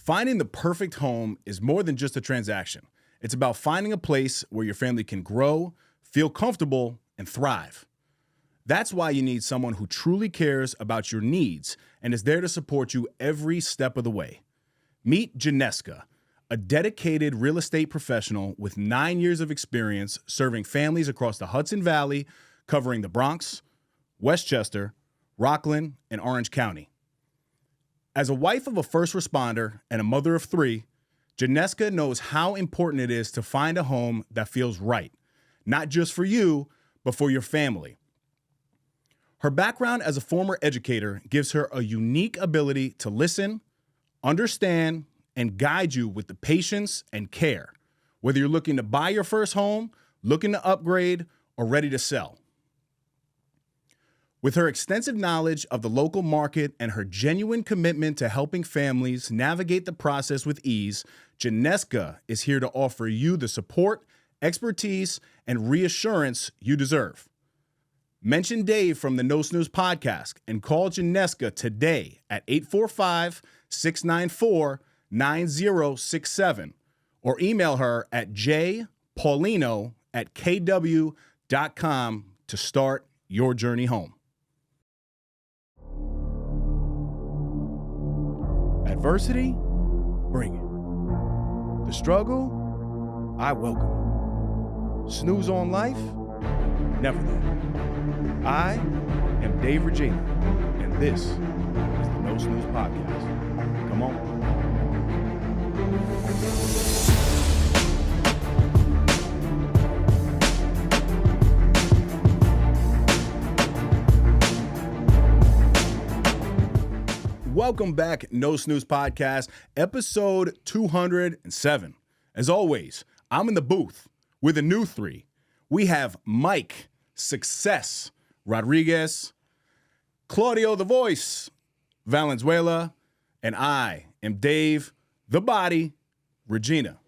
Finding the perfect home is more than just a transaction. It's about finding a place where your family can grow, feel comfortable, and thrive. That's why you need someone who truly cares about your needs and is there to support you every step of the way. Meet Janeska, a dedicated real estate professional with 9 years of experience serving families across the Hudson Valley, covering the Bronx, Westchester, Rockland, and Orange County. As a wife of a first responder and a mother of 3, Janeska knows how important it is to find a home that feels right, not just for you, but for your family. Her background as a former educator gives her a unique ability to listen, understand, and guide you with the patience and care, whether you're looking to buy your first home, looking to upgrade, or ready to sell. With her extensive knowledge of the local market and her genuine commitment to helping families navigate the process with ease, Janeska is here to offer you the support, expertise, and reassurance you deserve. Mention Dave from the No Snooze podcast and call Janeska today at 845-694-9067 or email her at jpaulino@kw.com to start your journey home. Adversity, bring it. The struggle, I welcome it. Snooze on life, never that. I am Dave Regina, and this is the No Snooze podcast. Come on. Welcome back, No Snooze Podcast, episode 207. As always, I'm in the booth with a new 3. We have Myqs Success Rodriguez, Claudio the Voice Valenzuela, and I am Dave the Body Regina.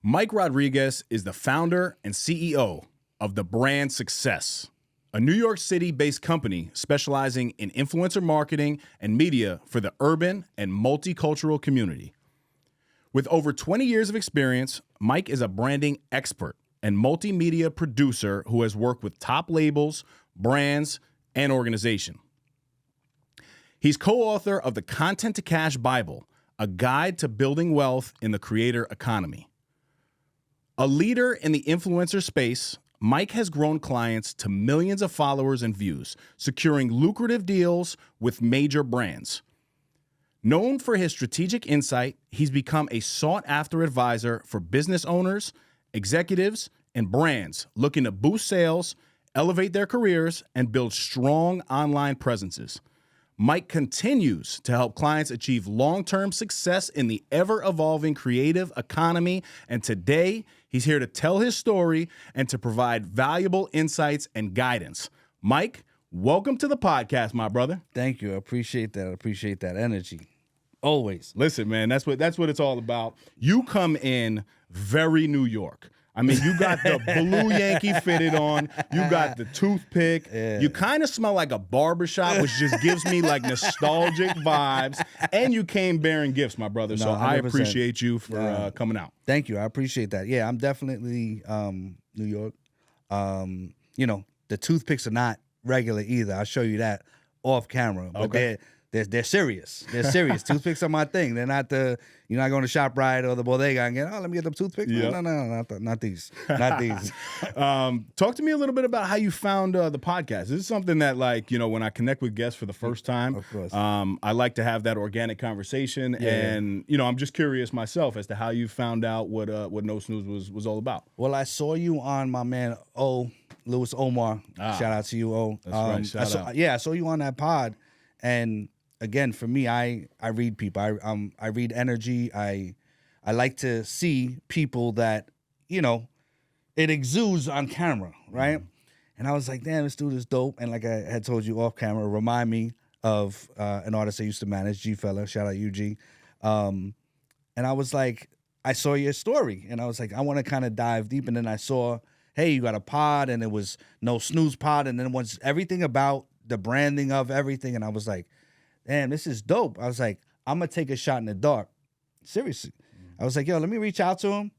Myqs Rodriguez is the founder and CEO of The Brand Success, a New York City-based company specializing in influencer marketing and media for the urban and multicultural community. With over 20 years of experience, Myqs is a branding expert and multimedia producer who has worked with top labels, brands, and organizations. He's co-author of the Content to Cash Bible, a guide to building wealth in the creator economy. A leader in the influencer space, Myqs has grown clients to millions of followers and views, securing lucrative deals with major brands. Known for his strategic insight, he's become a sought-after advisor for business owners, executives, and brands looking to boost sales, elevate their careers, and build strong online presences. Myqs continues to help clients achieve long-term success in the ever-evolving creative economy, and today he's here to tell his story and to provide valuable insights and guidance. Myqs, welcome to the podcast, my brother. Thank you. I appreciate that. I appreciate that energy. Always. Listen, man, that's what it's all about. You come in very New York. I mean, you got the blue Yankee fitted on. You got the toothpick. Yeah. You kind of smell like a barbershop, which just gives me like nostalgic vibes. And you came bearing gifts, my brother. So 100%. I appreciate you for coming out. Thank you. I appreciate that. Yeah, I'm definitely New York. You know, the toothpicks are not regular either. I'll show you that off camera. But okay. They're serious. They're serious. Toothpicks are my thing. They're not you're not going to ShopRite or the bodega and get, let me get them toothpicks. Yep. No, not these. Not these. Talk to me a little bit about how you found the podcast. This is something that, like, you know, when I connect with guests for the first time, of course. I like to have that organic conversation. Yeah. And, you know, I'm just curious myself as to how you found out what No Snooze was all about. Well, I saw you on my man, Louis Omar. Shout out to you, O. That's right. Shout out. Yeah, I saw you on that pod. And again, for me, I read people. I read energy. I like to see people that, you know, it exudes on camera, right? Mm-hmm. And I was like, damn, this dude is dope. And like I had told you off camera, remind me of an artist I used to manage, G Fella. Shout out UG. And I was like, I saw your story, and I was like, I want to kind of dive deep. And then I saw, hey, you got a pod, and it was No Snooze pod, and then once everything about the branding of everything, and I was like, damn, this is dope. I was like, I'm going to take a shot in the dark Seriously. I was like, yo, let me reach out to him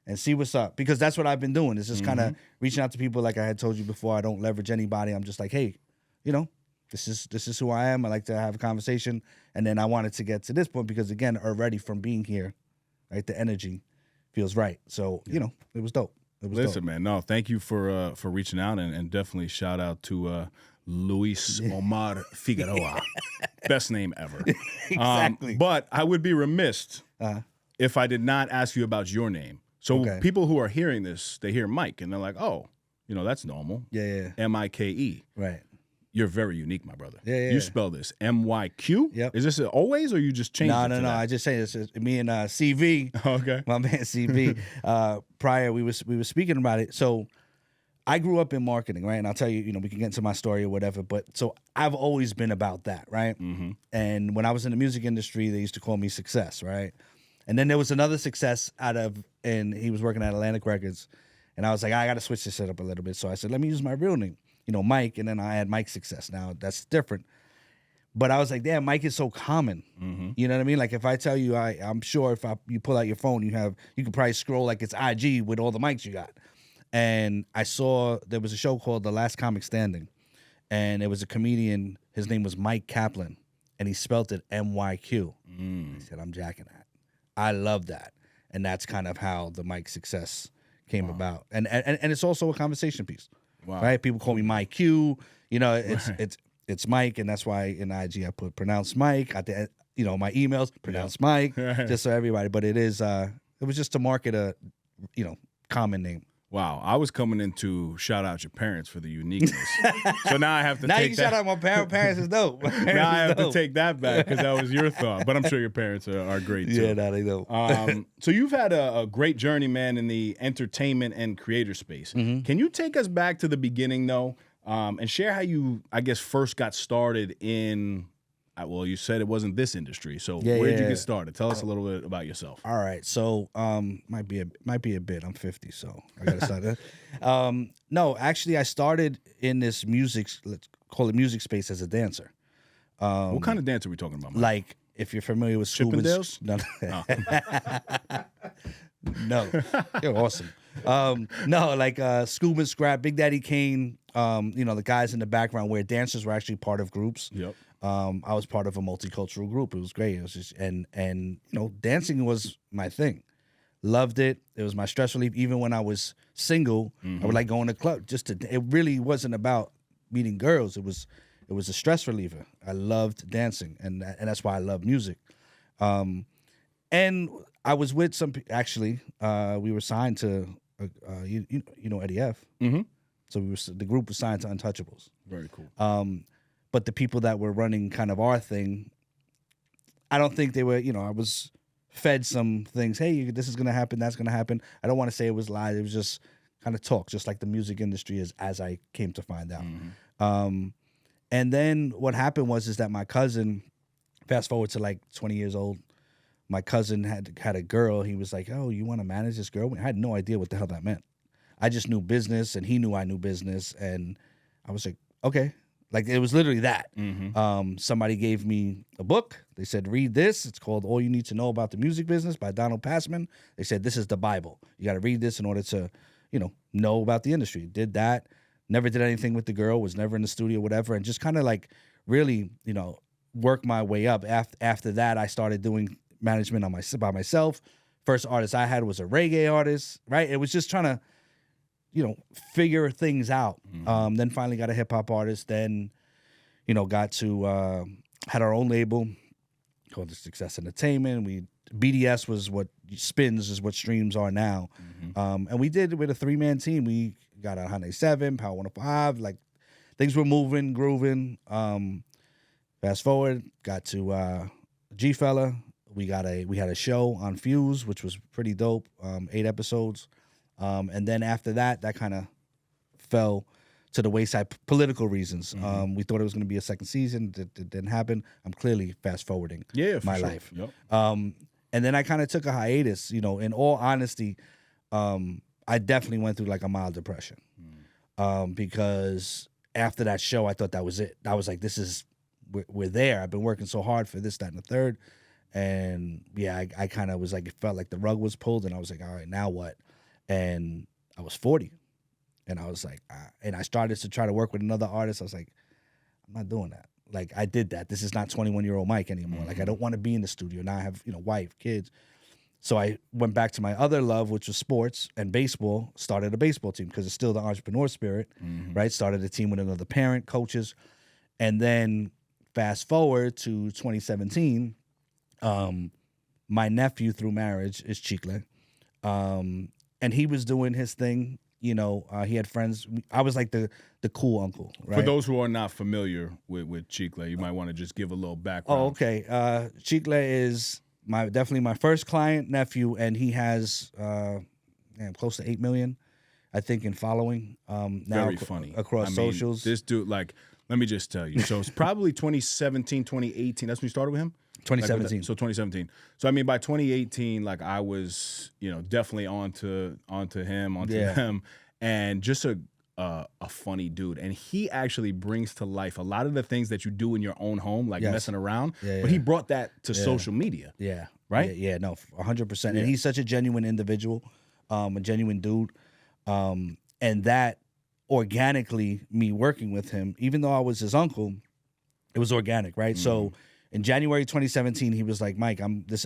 and see what's up. Because that's what I've been doing. It's just kind of reaching out to people like I had told you before. I don't leverage anybody. I'm just like, hey, you know, this is who I am. I like to have a conversation. And then I wanted to get to this point because, again, already from being here, right, the energy feels right. So, you know, it was dope. It was Listen, dope. man, no, thank you for reaching out and definitely shout out to Luis Omar Figueroa. Best name ever. Exactly. But I would be remiss if I did not ask you about your name. So people who are hearing this, they hear Myq and they're like, oh, you know, that's normal. Yeah. M-I-K-E. Right. You're very unique, my brother. Yeah. You spell this M-Y-Q? Yep. Is this always or you just changed it? No. I just say this. Me and CV. Okay. My man CV. Prior, we were speaking about it. So I grew up in marketing, right? And I'll tell you, you know, we can get into my story or whatever. But so I've always been about that, right? Mm-hmm. And when I was in the music industry, they used to call me Success, right? And then there was another Success and he was working at Atlantic Records. And I was like, I got to switch this up a little bit. So I said, let me use my real name, you know, Myq. And then I had Myq Success. Now that's different. But I was like, damn, Myq is so common. Mm-hmm. You know what I mean? Like if I tell you, I'm sure if you pull out your phone, you could probably scroll like it's IG with all the Myqs you got. And I saw there was a show called The Last Comic Standing. And it was a comedian. His name was Myq Kaplan. And he spelt it M-Y-Q. I said, I'm jacking that. I love that. And that's kind of how the Myq Success came about. And it's also a conversation piece. Wow. Right? People call me MyQ. You know, it's Myq, and that's why in IG I put pronounced Myq. At the, you know, my emails, pronounced Myq, just so everybody. But it was just to market a, you know, common name. Wow, I was coming in to shout out your parents for the uniqueness. So now I have to now take you that. shout out my parents is dope. Now I have to take that back because that was your thought. But I'm sure your parents are great too. Yeah, no, they don't. So you've had a great journey, man, in the entertainment and creator space. Mm-hmm. Can you take us back to the beginning, though, and share how you, I guess, first got started in, well, you said it wasn't this industry. So where did you get started? Tell us a little bit about yourself. All right. So might be a bit. I'm 50, so I got to start that. No, actually, I started in this music, let's call it music space, as a dancer. What kind of dance are we talking about, Mike? Like, if you're familiar with Chippendales? No. You're awesome. No, like Scuba Scrap, Big Daddy Kane, you know, the guys in the background where dancers were actually part of groups. Yep. I was part of a multicultural group. It was great. It was just, and you know, dancing was my thing. Loved it. It was my stress relief. Even when I was single, I would like going to club. It really wasn't about meeting girls. It was a stress reliever. I loved dancing, and that's why I love music. And I was with some actually. We were signed to you know Eddie F. Mm-hmm. So the group was signed to Untouchables. Very cool. But the people that were running kind of our thing, I don't think they were. You know, I was fed some things. Hey, this is gonna happen. That's gonna happen. I don't want to say it was lies. It was just kind of talk, just like the music industry is, as I came to find out. Mm-hmm. And then what happened is that my cousin, fast forward to like 20 years old, my cousin had a girl. He was like, "Oh, you want to manage this girl?" I had no idea what the hell that meant. I just knew business, and he knew I knew business, and I was like, "Okay." Like, it was literally that. Mm-hmm. Somebody gave me a book. They said, read this. It's called All You Need to Know About the Music Business by Donald Passman. They said, this is the Bible. You got to read this in order to, you know about the industry. Did that. Never did anything with the girl. Was never in the studio, whatever. And just kind of like really, you know, work my way up. After that, I started doing management by myself. First artist I had was a reggae artist, right? It was just trying to, you know, figure things out. Mm-hmm. Then finally got a hip hop artist. Then, you know, got to had our own label called the Success Entertainment. BDS was what spins is what streams are now. Mm-hmm. And we did it with a 3-man team. We got on 107, Power 105. Like, things were moving, grooving. Fast forward, got to G Fella. We had a show on Fuse, which was pretty dope. 8 episodes. And then after that kind of fell to the wayside, political reasons. Mm-hmm. We thought it was going to be a second season. It didn't happen. I'm clearly fast forwarding my life. Yep. And then I kind of took a hiatus. You know, in all honesty, I definitely went through like a mild depression. Because after that show, I thought that was it. I was like, we're there. I've been working so hard for this, that, and the third. And yeah, I kind of was like, it felt like the rug was pulled, and I was like, all right, now what? And I was 40, and I was like, and I started to try to work with another artist. I was like, I'm not doing that. Like, I did that. This is not 21-year-old Myq anymore. Like, I don't want to be in the studio. Now I have, wife, kids. So I went back to my other love, which was sports and baseball, started a baseball team because it's still the entrepreneur spirit, right? Started a team with another parent, coaches. And then fast forward to 2017, my nephew through marriage is Chicle. And he was doing his thing. He had friends. I was like the cool uncle, right? For those who are not familiar with Chicle, you might want to just give a little background. Oh, okay. Chicle is definitely my first client, nephew, and he has close to 8 million, I think, in following. Now Very funny. Across socials. This dude, like, let me just tell you. So it's probably 2017, 2018. That's when you started with him? 2017. So 2017. So I mean, by 2018, like I was, definitely onto him, and just a funny dude. And he actually brings to life a lot of the things that you do in your own home, like messing around. But he brought that to social media. Yeah. Right? Yeah. No, 100%. And he's such a genuine individual, a genuine dude, and that organically, me working with him, even though I was his uncle, it was organic, right? So in January 2017, he was like, Myq,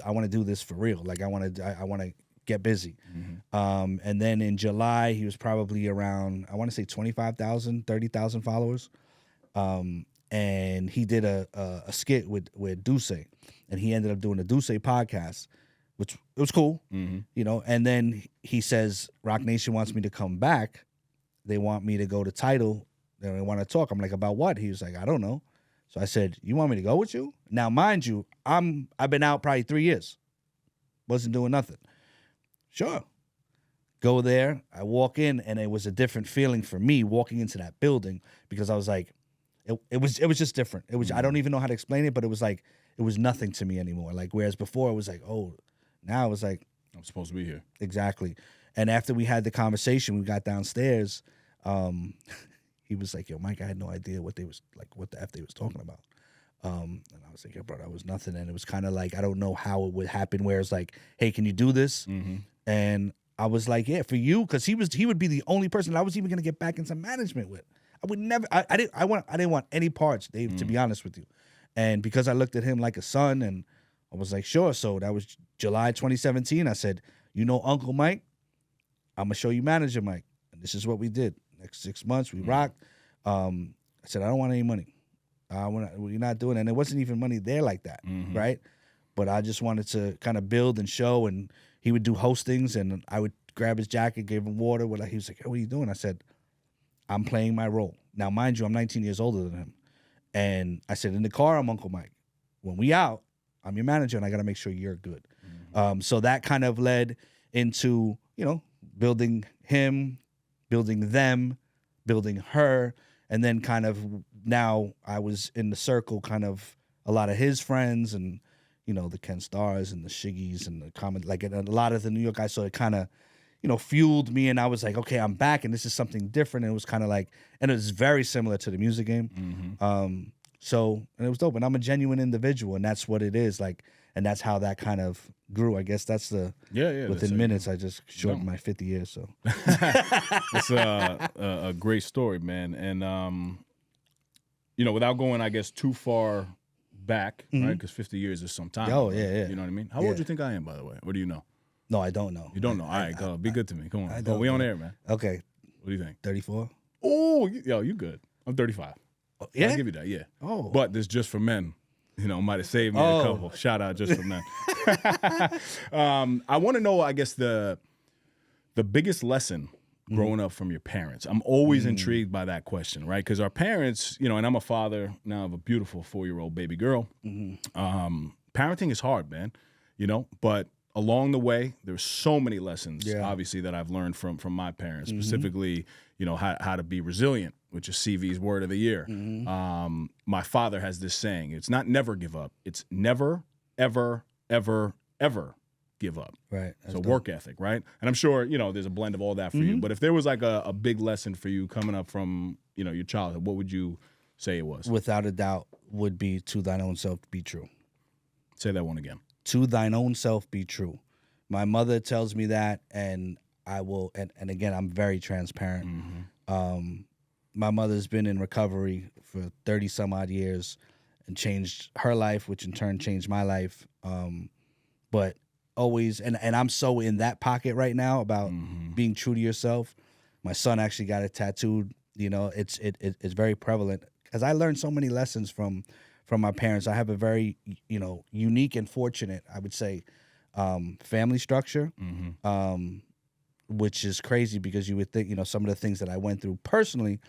I want to do this for real. Like I want to get busy. And then in July, he was probably around, I want to say 25,000, 30,000 followers. And he did a skit with Duce, and he ended up doing a Duce podcast, which it was cool, and then he says, Rock Nation wants me to come back. They want me to go to Tidal. They want to talk. I'm like, about what? He was like, I don't know. So I said, you want me to go with you? Now, mind you, I've been out probably 3 years. Wasn't doing nothing. Sure. Go there. I walk in, and it was a different feeling for me walking into that building, because I was like, it was just different. It was I don't even know how to explain it, but it was like, it was nothing to me anymore. Like, whereas before it was like, oh, now it was like, I'm supposed to be here. Exactly. And after we had the conversation, we got downstairs. He was like, yo, Myq, I had no idea what the F they was talking about. And I was like, yo, bro, that was nothing. And it was kind of like, I don't know how it would happen, where it's like, hey, can you do this? And I was like, yeah, for you, because he would be the only person that I was even gonna get back into management with. I would never. I didn't want any parts, Dave, to be honest with you. And because I looked at him like a son, and I was like, sure. So that was July 2017. I said, Uncle Myq, I'm gonna show you manager Myq. And this is what we did. Next 6 months, we rocked. I said, I don't want any money. We're not doing it. And there wasn't even money there like that, right? But I just wanted to kind of build and show. And he would do hostings, and I would grab his jacket, give him water. He was like, hey, what are you doing? I said, I'm playing my role. Now, mind you, I'm 19 years older than him. And I said, in the car, I'm Uncle Myq. When we out, I'm your manager, and I got to make sure you're good. So that kind of led into, building him, building them, building her. And then kind of now I was in the circle, kind of a lot of his friends, and, the Ken Stars and the Shiggies and the comment, like a lot of the New York guys. So it kind of, fueled me, and I was like, okay, I'm back, and this is something different. And it was kind of like, and it was very similar to the music game. So, and it was dope. And I'm a genuine individual, and that's what it is. Like, and that's how that kind of grew. I guess that's the Within minutes, I just shortened my 50 years. So it's a great story, man. And without going, I guess, too far back, right? Because 50 years is some time. Oh, yeah. You know what I mean? How old do you think I am, by the way? Or do you know? No, I don't know. You don't know? All right, go. Be good to me. Come on. We on air, man. Okay. What do you think? 34. Oh, you good. I'm 35. Yeah? I'll give you that, yeah. Oh. But this just for men. Might have saved me a couple. Shout out just for men. I want to know, I guess, the biggest lesson growing up from your parents. I'm always intrigued by that question, right? Because our parents, and I'm a father now of a beautiful 4-year-old baby girl. Parenting is hard, man, but along the way, there's so many lessons, obviously, that I've learned from my parents, specifically, how to be resilient, which is CV's word of the year. My father has this saying, it's not never give up. It's never, ever, ever, ever give up. Right. So work ethic, right? And I'm sure, there's a blend of all that for you. But if there was like a big lesson for you coming up from, your childhood, what would you say it was? Without a doubt, would be to thine own self be true. Say that one again. to thine own self be true. My mother tells me that, and I will, and again, I'm very transparent. My mother's been in recovery for 30 some odd years and changed her life, which in turn changed my life. But always, and I'm so in that pocket right now about being true to yourself. My son actually got it tattooed. You know, it's very prevalent because I learned so many lessons from my parents. I have a very, you know, unique and fortunate, I would say, family structure, which is crazy because you would think, you know, some of the things that I went through personally,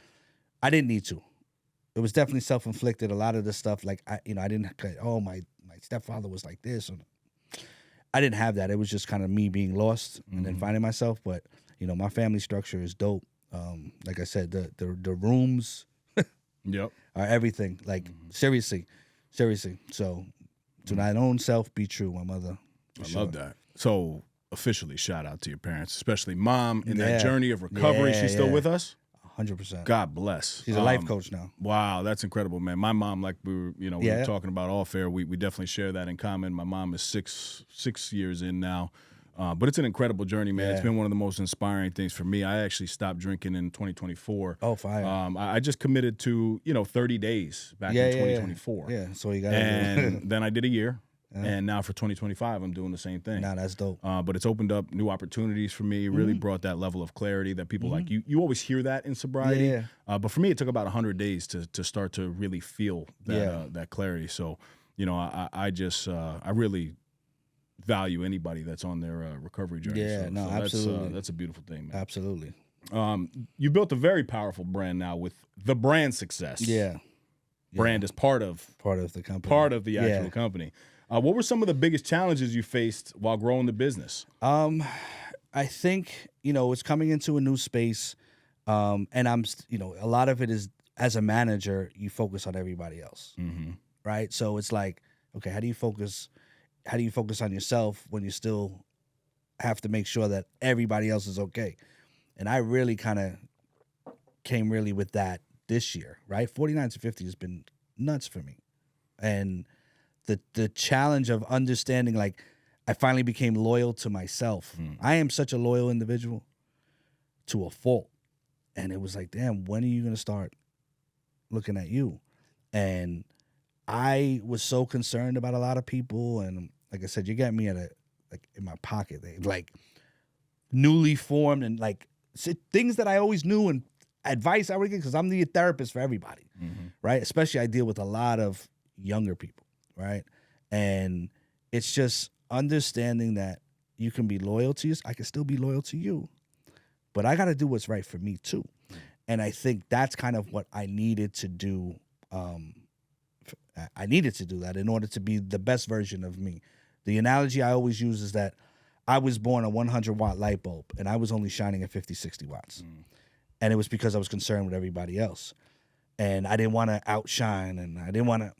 I didn't need to. It was definitely self-inflicted. A lot of the stuff, like, I didn't, my stepfather was like this. I didn't have that. It was just kind of me being lost and then finding myself. But, you know, my family structure is dope. Like I said, the rooms are everything. Like, seriously. So, to thine own self be true, my mother. I love that. So, officially, shout out to your parents, especially mom in that journey of recovery. She's still with us? 100%. God bless. She's a life coach now. Wow, that's incredible, man. My mom, like we were talking about off air, we definitely share that in common. My mom is six years in now. But it's an incredible journey, man. It's been one of the most inspiring things for me. I actually stopped drinking in 2024. Oh, fire. I just committed to, 30 days back in 2024. Yeah, so you got And then I did a year. And now for 2025, I'm doing the same thing. Nah, that's dope. But it's opened up new opportunities for me, really brought that level of clarity that people like. You always hear that in sobriety. But for me, it took about 100 days to start to really feel that clarity. So, I really value anybody that's on their recovery journey. Absolutely. That's a beautiful thing, man. Absolutely. You built a very powerful brand now with the brand success. Brand is part of the company. Part of the actual company. What were some of the biggest challenges you faced while growing the business? I think, it's coming into a new space. And I'm, a lot of it is, as a manager, you focus on everybody else. Right? So it's like, okay, how do you focus on yourself when you still have to make sure that everybody else is okay? And I really kind of came really with that this year, right? 49 to 50 has been nuts for me. And the challenge of understanding, like, I finally became loyal to myself. I am such a loyal individual to a fault. And it was like, damn, when are you going to start looking at you? And I was so concerned about a lot of people. And like I said, you got me in my pocket. They like newly formed and like things that I always knew and advice I would get, because I'm the therapist for everybody, right? Especially I deal with a lot of younger people, right? And it's just understanding that you can be loyal to you. I can still be loyal to you, but I got to do what's right for me too. And I think that's kind of what I needed to do. I needed to do that in order to be the best version of me. The analogy I always use is that I was born a 100-watt light bulb, and I was only shining at 50, 60 watts. And it was because I was concerned with everybody else. And I didn't want to outshine, and I didn't want to.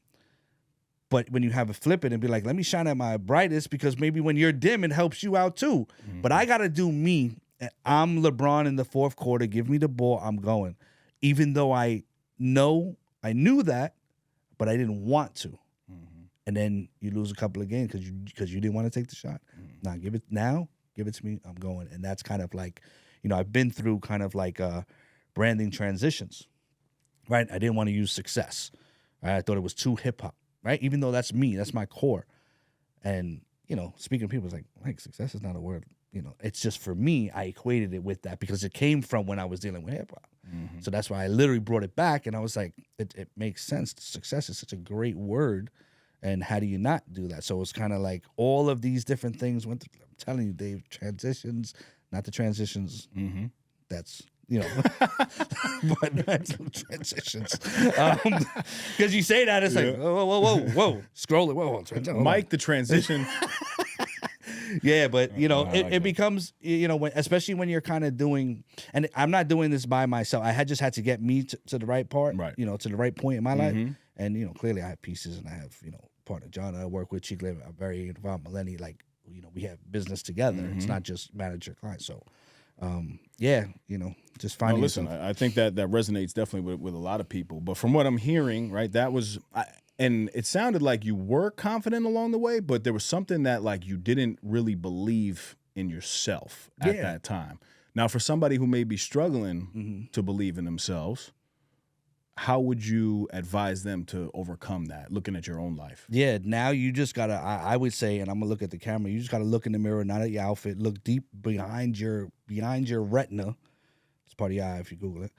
But when you have a flip it and be like, let me shine at my brightest, because maybe when you're dim, it helps you out too. But I got to do me. I'm LeBron in the fourth quarter. Give me the ball. I'm going. Even though I knew that, but I didn't want to. And then you lose a couple of games because you didn't want to take the shot. Give it to me. I'm going. And that's kind of like, I've been through kind of like branding transitions, right? I didn't want to use success. Right? I thought it was too hip hop, right? Even though that's me, that's my core. And, speaking of people, it's like success is not a word. It's just for me, I equated it with that because it came from when I was dealing with hip hop. So that's why I literally brought it back. And I was like, it makes sense. Success is such a great word. And how do you not do that? So it's kind of like all of these different things went through. I'm telling you, Dave, transitions, not the transitions. That's, but transitions. Because you say that, it's like, whoa, scroll it, whoa. Mike, the transition. Yeah, but it becomes, especially when you're kind of doing, and I'm not doing this by myself. I just had to get me to the right part, right. To the right point in my life. And, clearly I have pieces and I have, partner John I work with, Chick I'm very involved, Melanie, like, we have business together. It's not just manager client. So, just finding. Listen, I think that resonates definitely with a lot of people. But from what I'm hearing, right, that was, And it sounded like you were confident along the way, but there was something that like you didn't really believe in yourself at that time. Now, for somebody who may be struggling to believe in themselves, how would you advise them to overcome that, looking at your own life? Yeah, now you just gotta, I would say, and I'm gonna look at the camera, you just gotta look in the mirror, not at your outfit, look deep behind your retina. It's part of your eye if you Google it.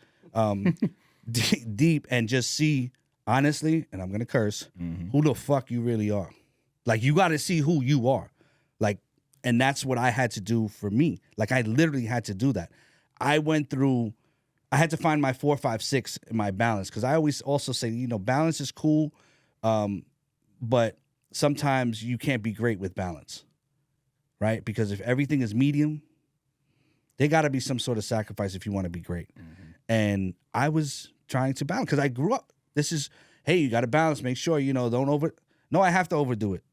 Deep, and just see, honestly, and I'm gonna curse, who the fuck you really are. Like, you gotta see who you are. Like, and that's what I had to do for me. Like, I literally had to do that. I had to find my 4, 5, 6 in my balance, because I always also say, balance is cool, but sometimes you can't be great with balance, right? Because if everything is medium, there got to be some sort of sacrifice if you want to be great. And I was trying to balance, because I grew up. This is, hey, you got to balance. Make sure, no, I have to overdo it.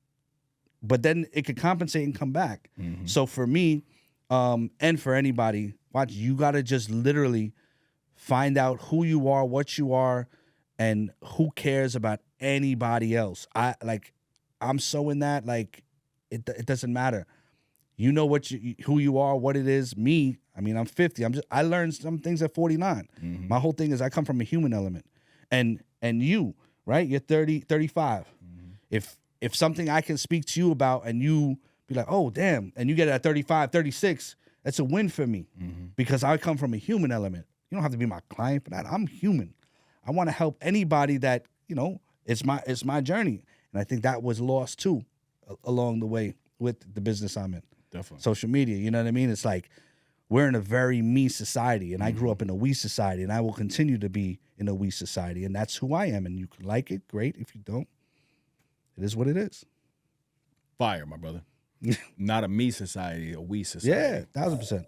But then it could compensate and come back. So for me, and for anybody, watch, you got to just literally find out who you are, what you are, and who cares about anybody else. I'm so in that, like, it doesn't matter. You know who you are, what it is. Me, I mean, I'm 50. I learned some things at 49. My whole thing is I come from a human element. And you, right? You're 30, 35. If something I can speak to you about and you be like, oh, damn, and you get it at 35, 36, that's a win for me, because I come from a human element. You don't have to be my client for that. I'm human. I want to help anybody that, it's my journey. And I think that was lost too along the way with the business I'm in. Definitely. Social media, you know what I mean? It's like, we're in a very me society, and I grew up in a we society, and I will continue to be in a we society, and that's who I am. And you can like it, great. If you don't, it is what it is. Fire, my brother. Not a me society, a we society. Yeah, 1000%.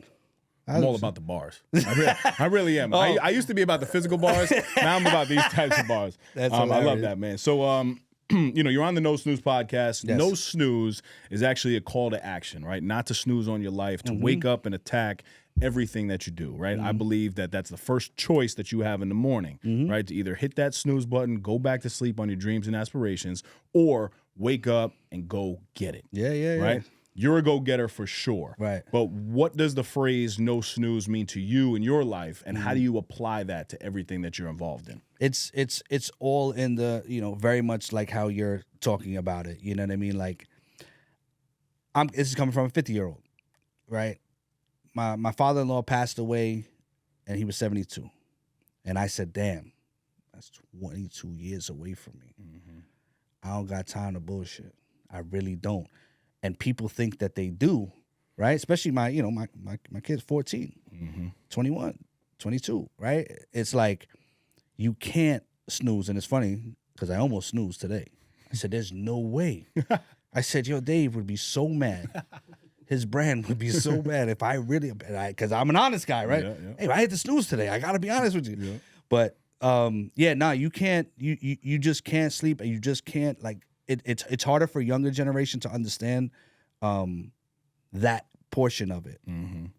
I'm all about the bars. I really am. I used to be about the physical bars. Now I'm about these types of bars. That's I love that, man. So, you're on the No Snooze podcast. Yes. No Snooze is actually a call to action, right? Not to snooze on your life, to wake up and attack everything that you do, right? I believe that that's the first choice that you have in the morning, right? To either hit that snooze button, go back to sleep on your dreams and aspirations, or wake up and go get it. Yeah. Right? You're a go-getter for sure. Right. But what does the phrase no snooze mean to you in your life, and how do you apply that to everything that you're involved in? It's all in the, very much like how you're talking about it. You know what I mean? Like, this is coming from a 50-year-old, right? My father-in-law passed away, and he was 72. And I said, damn, that's 22 years away from me. I don't got time to bullshit. I really don't. And people think that they do, right? Especially my kid's 14, 21, 22, right? It's like, you can't snooze. And it's funny, because I almost snoozed today. I said, there's no way. I said, Dave would be so mad. His brand would be so mad if I really, because I'm an honest guy, right? Yeah. Hey, I hit the snooze today. I got to be honest with you. Yeah. But, you can't, you just can't sleep, and you just can't, like, it's harder for younger generation to understand that portion of it,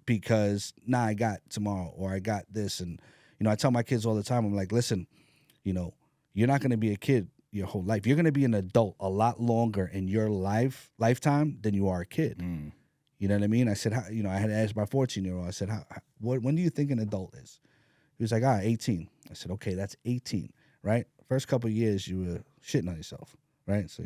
because I got tomorrow, or I got this. And, I tell my kids all the time, I'm like, listen, you're not going to be a kid your whole life. You're going to be an adult a lot longer in your lifetime than you are a kid. You know what I mean? I said, I had asked my 14-year-old, I said, when do you think an adult is? He was like, 18. I said, okay, that's 18, right? First couple of years, you were shitting on yourself, right? So,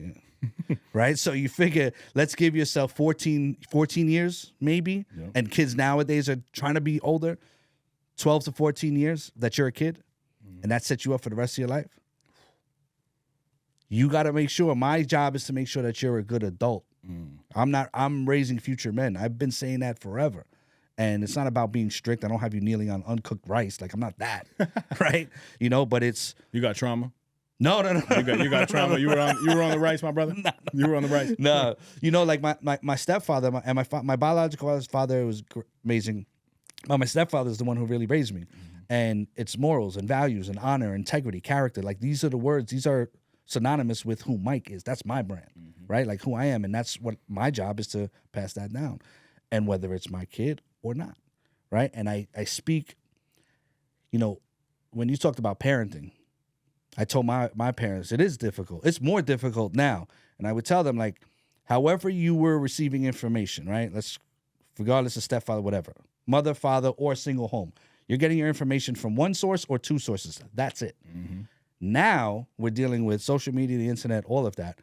right? So you figure, let's give yourself 14 years, maybe. Yep. And kids nowadays are trying to be older, 12 to 14 years that you're a kid, and that sets you up for the rest of your life. You got to make sure, my job is to make sure that you're a good adult. I'm raising future men. I've been saying that forever. And it's not about being strict. I don't have you kneeling on uncooked rice. Like, I'm not that, right? But it's... You got trauma? No. You got trauma. You were on the rice, my brother? No. You were on the rice? No. Like my stepfather, my biological father was amazing. My stepfather is the one who really raised me. And it's morals and values and honor, integrity, character. Like, these are the words. These are synonymous with who Myq is. That's my brand, right? Like, who I am. And that's what my job is, to pass that down. And whether it's my kid or not, right? And I speak, when you talked about parenting, I told my parents, it is difficult. It's more difficult now. And I would tell them, like, however you were receiving information, right? Regardless of stepfather, whatever, mother, father, or single home, you're getting your information from one source or two sources. That's it. Mm-hmm. Now we're dealing with social media, the internet, all of that.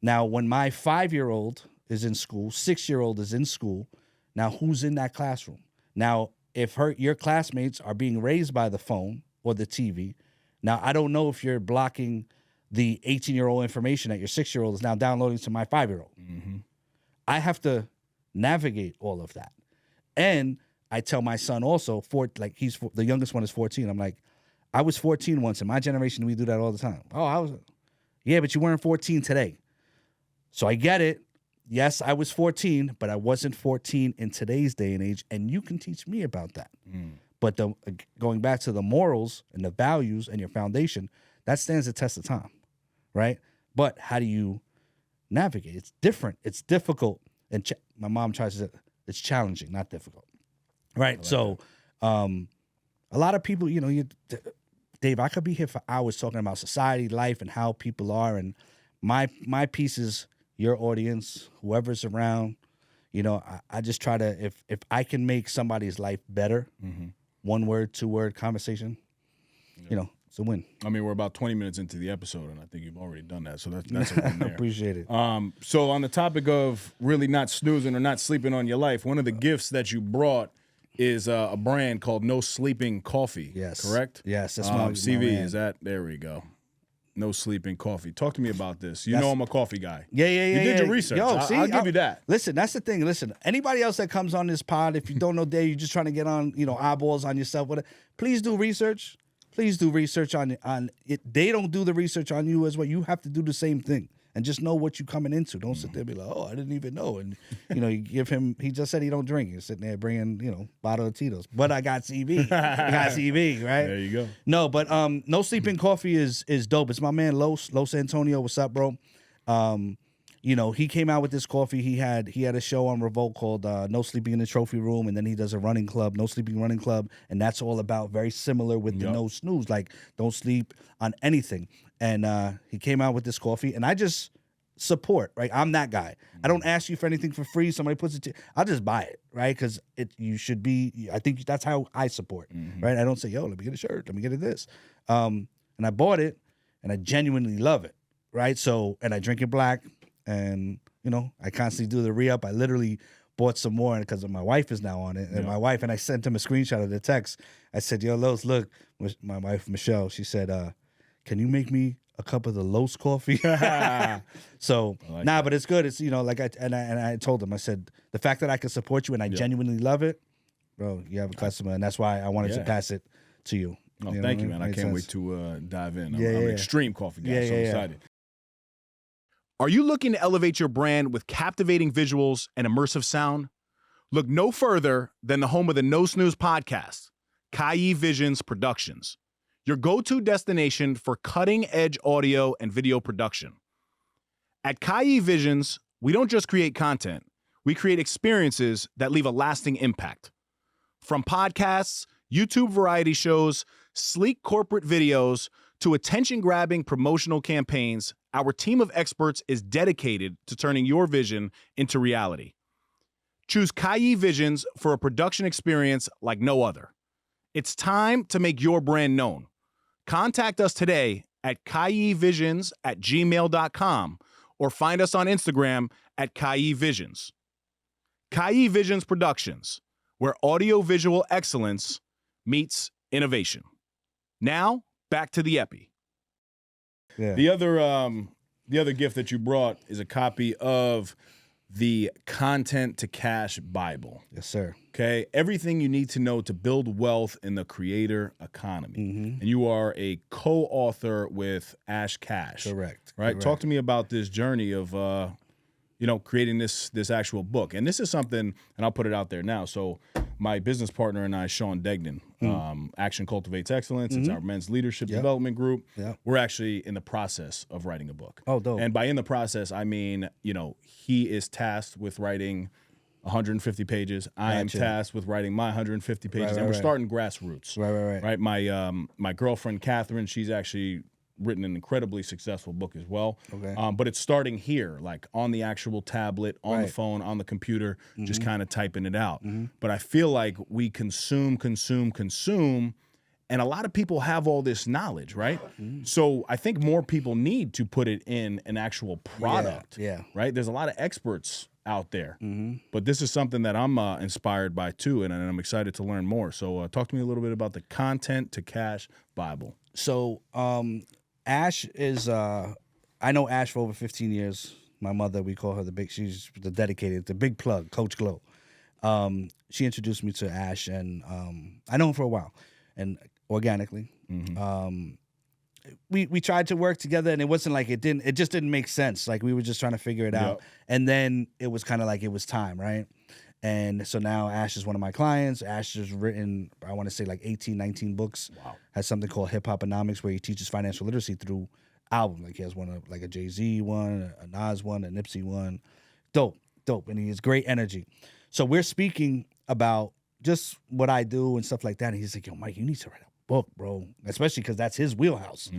Now, when my 5-year-old is in school, 6-year-old is in school, now who's in that classroom? Now, if your classmates are being raised by the phone or the TV, now I don't know if you're blocking the 18-year-old information that your 6-year-old is now downloading to my 5-year-old. Mm-hmm. I have to navigate all of that. And I tell my son also, the youngest one is 14. I'm like, I was 14 once. In my generation, we do that all the time. Oh, yeah, but you weren't 14 today. So I get it. Yes, I was 14, but I wasn't 14 in today's day and age, and you can teach me about that. Mm. But going back to the morals and the values and your foundation, that stands the test of time, right? But how do you navigate? It's different. It's difficult. And my mom tries to say it's challenging, not difficult, right? So a lot of people, Dave, I could be here for hours talking about society, life, and how people are, and my piece is your audience, whoever's around. I just try to, if I can make somebody's life better, mm-hmm. 1 word, 2 word conversation, it's a win. I mean, we're about 20 minutes into the episode, and I think you've already done that, so that's a win there. Appreciate it. So on the topic of really not snoozing or not sleeping on your life, one of the gifts that you brought is a brand called No Sleeping Coffee. Yes. Correct? Yes. That's my CV, man. is that? There we go. No Sleeping Coffee. Talk to me about this. You know I'm a coffee guy. Yeah. You did your research. I'll give you that. Listen, that's the thing. Listen, anybody else that comes on this pod, if you don't know Dave, you're just trying to get on, eyeballs on yourself, whatever, please do research. Please do research on it. They don't do the research on you as well. You have to do the same thing. And just know what you're coming into. Don't sit there and be like, oh, I didn't even know. And, you give him, he just said he don't drink. He's sitting there bringing, bottle of Tito's. But I got CV. I got CV, right? There you go. No, but No Sleeping Coffee is dope. It's my man, Los Antonio. What's up, bro? He came out with this coffee. He had a show on Revolt called No Sleeping in the Trophy Room, and then he does a running club, No Sleeping Running Club, and that's all about very similar with the no snooze, like don't sleep on anything. And he came out with this coffee, and I just support, right? I'm that guy. I don't ask you for anything for free. Somebody puts it I'll just buy it, right? Because you should be, I think that's how I support, right? I don't say, yo, let me get a shirt, let me get it this. And I bought it, and I genuinely love it, right? So, and I drink it black, and, I constantly do the re-up. I literally bought some more because my wife is now on it. And my wife, and I sent him a screenshot of the text. I said, yo, Los, look, my wife, Michelle, she said, can you make me a cup of the Los coffee? So, but it's good. It's, I told him, I said, the fact that I can support you and I genuinely love it, bro, you have a customer. And that's why I wanted to pass it to you. Oh, thank you, man. I can't wait to dive in. I'm an extreme coffee guy, so excited. Are you looking to elevate your brand with captivating visuals and immersive sound? Look no further than the home of the No Snooze podcast, Kai Visions Productions, your go-to destination for cutting-edge audio and video production. At Kai Visions, we don't just create content, we create experiences that leave a lasting impact. From podcasts, YouTube variety shows, sleek corporate videos, to attention-grabbing promotional campaigns, our team of experts is dedicated to turning your vision into reality. Choose Kai Visions for a production experience like no other. It's time to make your brand known. Contact us today at kaivisions@gmail.com or find us on Instagram at Kai Visions. Kai Visions Productions, where audio-visual excellence meets innovation. Now, back to the epi. Yeah. The other gift that you brought is a copy of the Content to Cash Bible. Yes, sir. Okay, everything you need to know to build wealth in the creator economy. Mm-hmm. And you are a co-author with Ash Cash. Correct. Right? Correct. Talk to me about this journey of creating this actual book. And this is something, and I'll put it out there now. So my business partner and I, Sean Degnan, Action Cultivates Excellence. It's our men's leadership development group. Yep. We're actually in the process of writing a book. Oh, dope. And by in the process, I mean, he is tasked with writing 150 pages. I am tasked with writing my 150 pages. And we're starting grassroots. Right. Right. My girlfriend, Catherine, she's actually written an incredibly successful book as well. Okay. But it's starting here, like on the actual tablet, on the phone, on the computer, just kind of typing it out. But I feel like we consume, and a lot of people have all this knowledge, right? So I think more people need to put it in an actual product, right? There's a lot of experts out there, but this is something that I'm inspired by too, and I'm excited to learn more. So talk to me a little bit about the Content to Cash Bible. So Ash is, I know Ash for over 15 years. My mother, we call her she's the dedicated, the big plug, Coach Glow. She introduced me to Ash, and I know him for a while, and organically. We tried to work together, and it wasn't like it just didn't make sense. Like we were just trying to figure it out. And then it was kind of like it was time, right? And so now Ash is one of my clients. Ash has written, I want to say like 18, 19 books. Wow. Has something called Hip Hoponomics, where he teaches financial literacy through albums. Like he has one like a Jay-Z one, a Nas one, a Nipsey one. Dope. And he has great energy. So we're speaking about just what I do and stuff like that. And he's like, yo, Mike, you need to write a book, bro. Especially because that's his wheelhouse.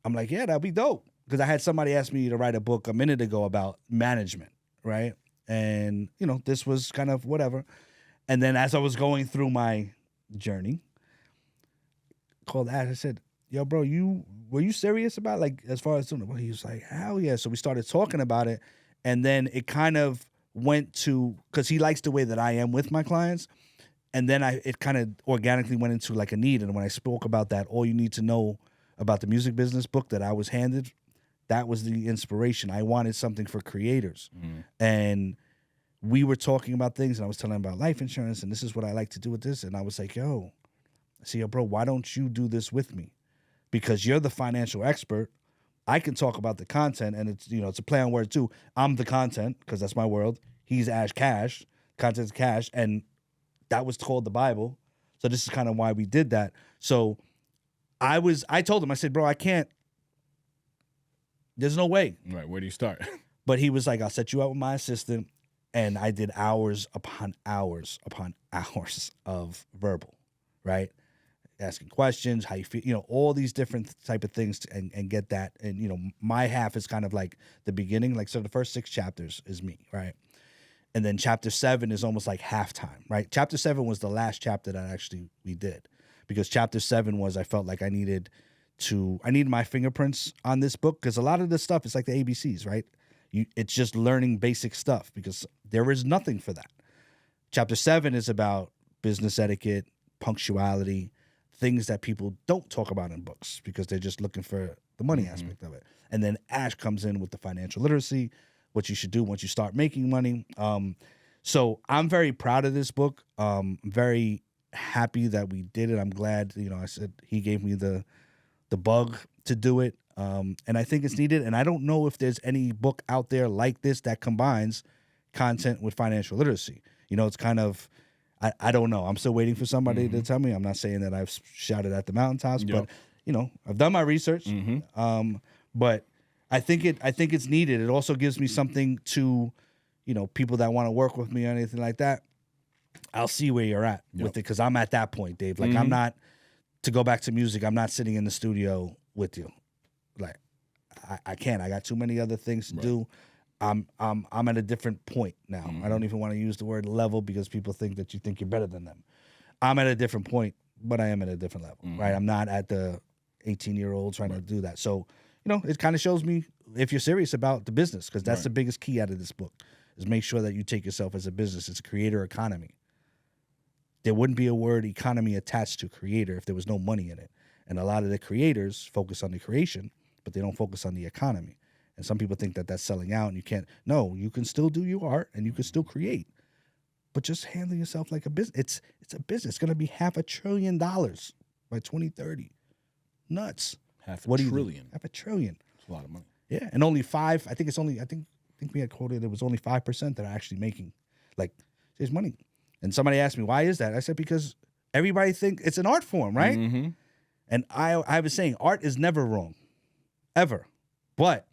I'm like, yeah, that'd be dope. Because I had somebody ask me to write a book a minute ago about management, right? And, you know, this was kind of whatever. And then as I was going through my journey, called Ash, I said, yo, bro, were you serious about, like, as far as doing it? Well, he was like, hell yeah. So we started talking about it. And then it kind of went to, because he likes the way that I am with my clients. And then it kind of organically went into like a need. And when I spoke about that, all you need to know about the music business book that I was handed, that was the inspiration. I wanted something for creators. And we were talking about things, and I was telling him about life insurance, and this is what I like to do with this. And I was like, yo, bro, why don't you do this with me? Because you're the financial expert. I can talk about the content, and it's, you know, it's a play on words too. I'm the content, because that's my world. He's Ash Cash, content's cash, and that was called the Bible. So this is kind of why we did that. So I told him, I said, bro, I can't. There's no way. Right, where do you start? But he was like, I'll set you up with my assistant. And I did hours upon hours upon hours of verbal, right? Asking questions, how you feel, you know, all these different type of things and get that. And, you know, my half is kind of like the beginning. Like, so the first 6 chapters is me, right? And then chapter 7 is almost like halftime, right? Chapter 7 was the last chapter that we did. Because chapter 7 was, I felt like I needed my fingerprints on this book, because a lot of this stuff is like the ABCs, right? It's just learning basic stuff, because there is nothing for that. Chapter 7 is about business etiquette, punctuality, things that people don't talk about in books because they're just looking for the money aspect of it. And then Ash comes in with the financial literacy, what you should do once you start making money. So I'm very proud of this book. Very happy that we did it. I'm glad, you know, I said he gave me the bug to do it. And I think it's needed. And I don't know if there's any book out there like this that combines content with financial literacy. You know, it's kind of, I don't know. I'm still waiting for somebody to tell me. I'm not saying that I've shouted at the mountaintops, but, you know, I've done my research. But I think it's needed. It also gives me something to, you know, people that want to work with me or anything like that. I'll see where you're at with it, because I'm at that point, Dave. Like, I'm not, to go back to music, I'm not sitting in the studio with you. Like, I can't. I got too many other things to do. I'm at a different point now. I don't even want to use the word level, because people think that you think you're better than them. I'm at a different point, but I am at a different level, right? I'm not at the 18-year-old trying to do that. So, you know, it kind of shows me if you're serious about the business, because that's the biggest key out of this book, is make sure that you take yourself as a business. It's a creator economy. There wouldn't be a word economy attached to creator if there was no money in it. And a lot of the creators focus on the creation, but they don't focus on the economy. And some people think that that's selling out, and you can't. No, you can still do your art and you can still create, but just handle yourself like a business. It's a business. It's going to be $500 billion by 2030. Nuts. $500 billion. $500 billion. It's a lot of money. Yeah, and only 5. I think we had quoted it was only 5% that are actually making, like, there's money. And somebody asked me, why is that? I said, because everybody thinks it's an art form, right? And I have a saying, art is never wrong, ever. But,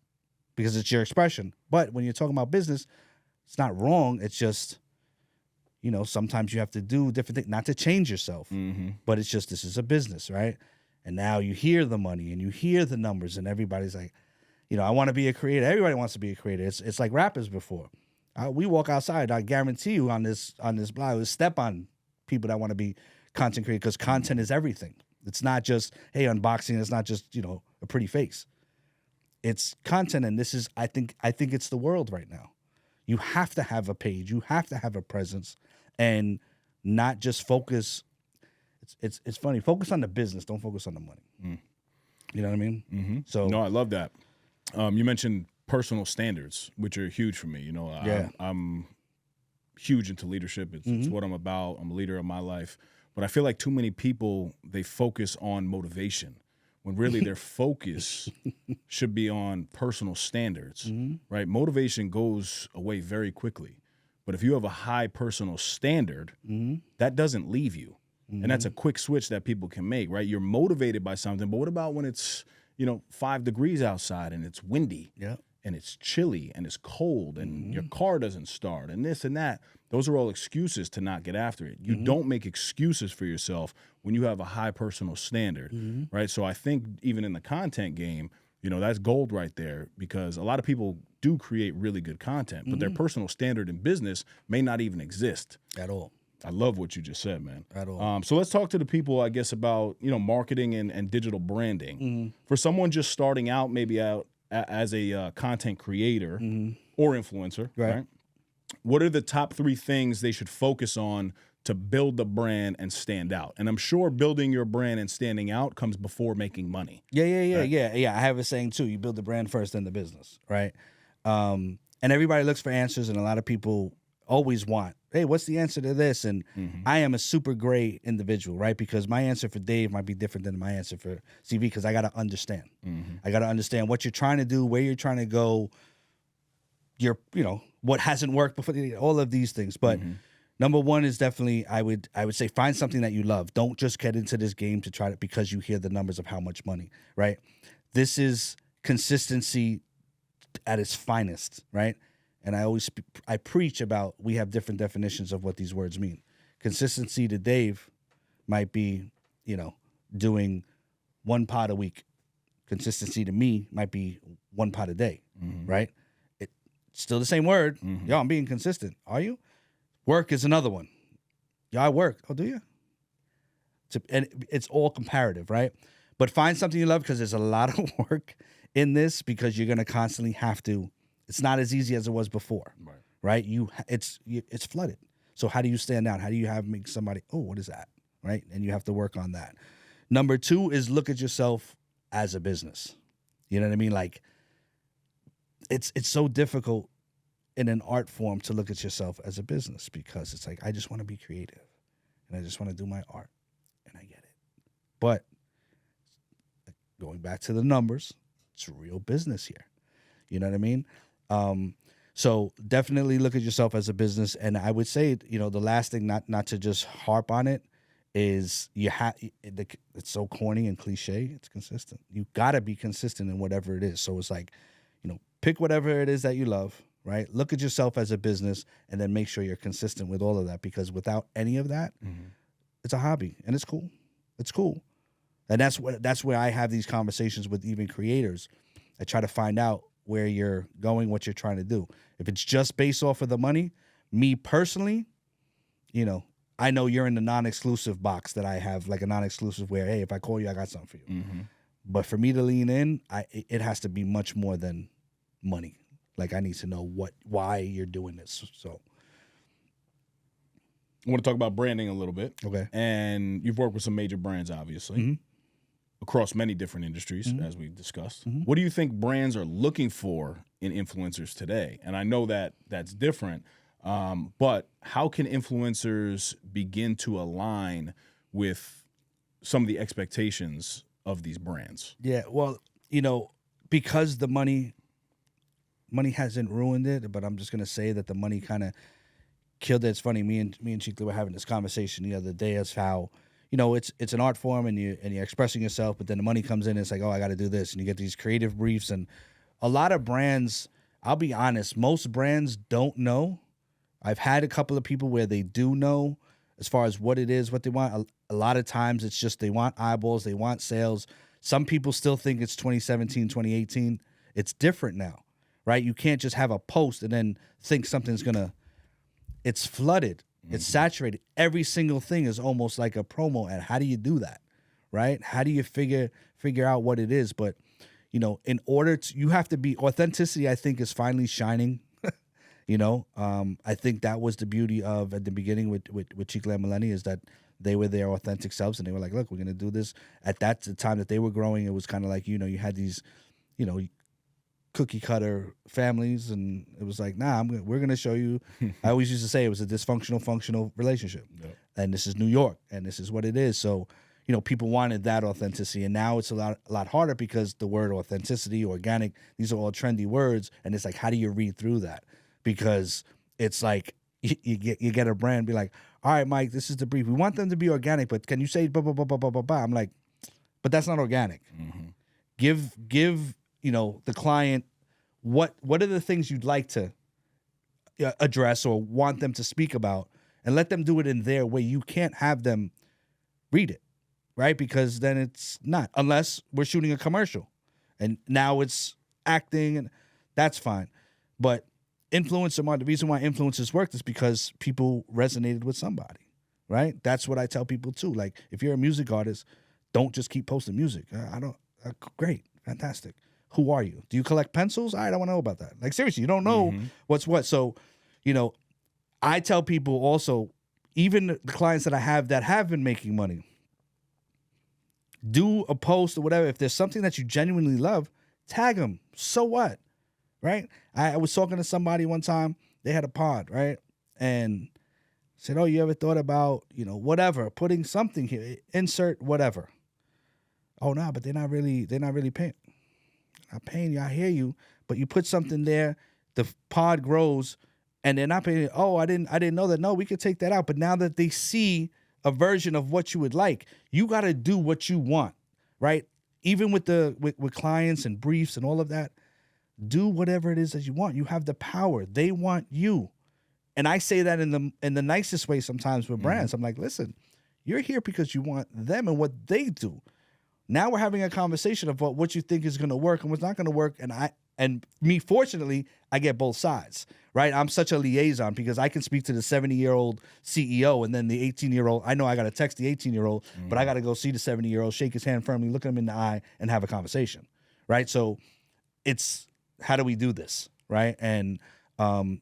because it's your expression. But when you're talking about business, it's not wrong. It's just, you know, sometimes you have to do different things, not to change yourself. But it's just, this is a business, right? And now you hear the money and you hear the numbers, and everybody's like, I want to be a creator. Everybody wants to be a creator. It's like rappers before. We walk outside. I guarantee you on this blog, we step on people that want to be content creators, because content is everything. It's not just, hey, unboxing. It's not just, a pretty face. It's content, and this is, I think it's the world right now. You have to have a page. You have to have a presence, and not just focus. It's funny. Focus on the business. Don't focus on the money. You know what I mean? Mm-hmm. So no, I love that. You mentioned personal standards, which are huge for me. I'm huge into leadership. It's what I'm about. I'm a leader of my life. But I feel like too many people, they focus on motivation when really their focus should be on personal standards, right? Motivation goes away very quickly. But if you have a high personal standard, that doesn't leave you. And that's a quick switch that people can make, right? You're motivated by something, but what about when it's, 5 degrees outside and it's windy and it's chilly and it's cold and your car doesn't start and this and that? Those are all excuses to not get after it. You don't make excuses for yourself when you have a high personal standard, right? So I think even in the content game, that's gold right there, because a lot of people do create really good content, but their personal standard in business may not even exist at all. I love what you just said, man. At all. So let's talk to the people, I guess, about, marketing and digital branding. For someone just starting out, maybe out as a content creator or influencer, right? What are the top 3 things they should focus on to build the brand and stand out? And I'm sure building your brand and standing out comes before making money. Yeah. I have a saying too. You build the brand first, then the business, right? And everybody looks for answers, and a lot of people always want, hey, what's the answer to this? And I am a super great individual, right? Because my answer for Dave might be different than my answer for CV, because I got to understand. I got to understand what you're trying to do, where you're trying to go, what hasn't worked before, all of these things. But number one is definitely, I would say, find something that you love. Don't just get into this game to try to, because you hear the numbers of how much money, right? This is consistency at its finest, right? And I preach about, we have different definitions of what these words mean. Consistency to Dave might be, doing 1 pod a week. Consistency to me might be 1 pod a day, right? It's still the same word. Yo, I'm being consistent. Are you? Work is another one. Yeah, I work. Oh, do you? And it's all comparative, right? But find something you love, because there's a lot of work in this, because you're going to constantly have to. It's not as easy as it was before, right? It's flooded. So how do you stand out? How do you make somebody, oh, what is that, right? And you have to work on that. Number 2 is look at yourself as a business. You know what I mean? Like, it's so difficult in an art form to look at yourself as a business, because it's like, I just want to be creative and I just want to do my art, and I get it. But going back to the numbers, it's real business here. You know what I mean? So definitely look at yourself as a business. And I would say, the last thing, not to just harp on it, is it's so corny and cliche. It's consistent. You got to be consistent in whatever it is. So it's like, pick whatever it is that you love, right? Look at yourself as a business, and then make sure you're consistent with all of that, because without any of that, it's a hobby, and it's cool. It's cool. And that's where I have these conversations with even creators. I try to find out where you're going, what you're trying to do. If it's just based off of the money, me personally, I know you're in the non-exclusive box that I have, like a non-exclusive where, hey, if I call you, I got something for you. But for me to lean in, it has to be much more than money. Like, I need to know why you're doing this. So I want to talk about branding a little bit. Okay. And you've worked with some major brands, obviously, across many different industries, as we discussed. What do you think brands are looking for in influencers today? And I know that that's different, but how can influencers begin to align with some of the expectations of these brands? Yeah, well, because the money hasn't ruined it, but I'm just gonna say that the money kind of killed it. It's funny, me and Chicley were having this conversation the other day as how, it's an art form, and you're expressing yourself, but then the money comes in, and it's like, oh, I got to do this, and you get these creative briefs, and a lot of brands, I'll be honest, most brands don't know. I've had a couple of people where they do know, as far as what it is, what they want. A lot of times it's just they want eyeballs, they want sales. Some people still think it's 2017, 2018. It's different now, right? You can't just have a post and then think something's gonna. It's flooded. It's saturated. Every single thing is almost like a promo ad. How do you do that, right? How do you figure out what it is? But in order to, you have to be authenticity. I think is finally shining. I think that was the beauty of at the beginning with Chicle and Millennium is that they were their authentic selves and they were like, look, we're gonna do this. At the time that they were growing, it was kind of like you had these, cookie cutter families, and it was like, nah, we're gonna show you. I always used to say it was a dysfunctional functional relationship, and this is New York, and this is what it is. So people wanted that authenticity, and now it's a lot harder because the word authenticity, organic, these are all trendy words, and it's like, how do you read through that? Because it's like you get a brand, be like, all right, Mike, this is the brief. We want them to be organic, but can you say blah blah blah blah blah blah blah? I'm like, but that's not organic. Give the client what are the things you'd like to address or want them to speak about, and let them do it in their way. You can't have them read it, right? Because then it's not, unless we're shooting a commercial and now it's acting, and that's fine. But influencer, the reason why influencers worked is because people resonated with somebody, right? That's what I tell people too. Like, if you're a music artist, don't just keep posting music. Great, fantastic. Who are you? Do you collect pencils? All right, I want to know about that. Like, seriously, you don't know what's what. So, I tell people also, even the clients that I have that have been making money, do a post or whatever. If there's something that you genuinely love, tag them. So what? Right? I was talking to somebody one time. They had a pod, right? And said, oh, you ever thought about, whatever, putting something here, insert whatever. Oh, no, but they're not really paying. Not paying you, I hear you, but you put something there, the pod grows, and they're not paying. Oh, I didn't know that. No, we could take that out. But now that they see a version of what you would like, you got to do what you want, right? Even with clients and briefs and all of that, do whatever it is that you want. You have the power. They want you. And I say that in the nicest way sometimes with brands. I'm like, listen, you're here because you want them and what they do. Now we're having a conversation about what you think is going to work and what's not going to work. And me, fortunately, I get both sides, right? I'm such a liaison because I can speak to the 70-year-old CEO, and then the 18-year-old. I know I got to text the 18-year-old, but I got to go see the 70-year-old, shake his hand firmly, look him in the eye, and have a conversation, right? So it's, how do we do this, right? And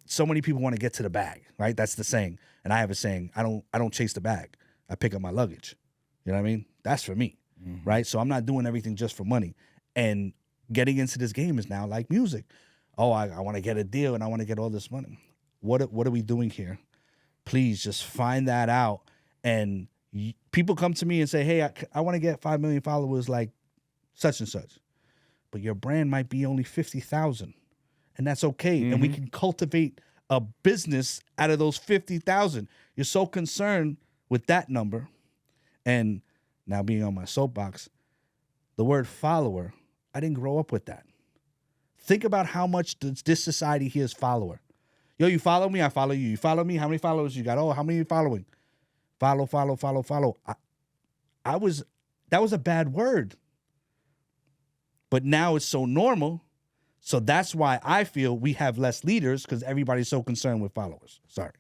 so many people want to get to the bag, right? That's the saying. And I have a saying, I don't chase the bag. I pick up my luggage. You know what I mean? That's for me. Right? So I'm not doing everything just for money. And getting into this game is now like music. Oh, I want to get a deal and I want to get all this money. What are we doing here? Please just find that out. And people come to me and say, hey, I want to get 5 million followers like such and such. But your brand might be only 50,000. And that's okay. And we can cultivate a business out of those 50,000. You're so concerned with that number. And now being on my soapbox, the word follower, I didn't grow up with that. Think about how much this society hears follower. Yo, you follow me, I follow you. You follow me, how many followers you got? Oh, how many are you following? Follow. That was a bad word. But now it's so normal. So that's why I feel we have less leaders, because everybody's so concerned with followers. Sorry.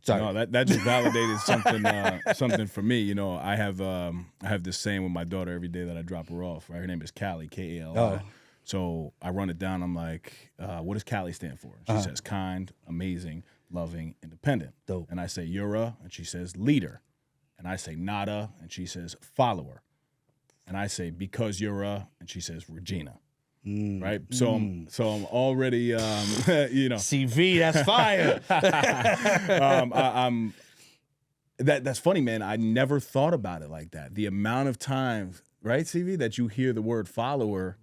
Sorry. No, that just validated something for me. I have this saying with my daughter every day that I drop her off. Right, her name is Cali, Kali. Oh. So I run it down. I'm like, what does Cali stand for? She says kind, amazing, loving, independent. Dope. And I say Yura, and she says leader. And I say nada, and she says follower. And I say because Yura, and she says Regina. Right, so I'm already, CV, that's fire. That's funny, man. I never thought about it like that. The amount of times, right, CV, that you hear the word follower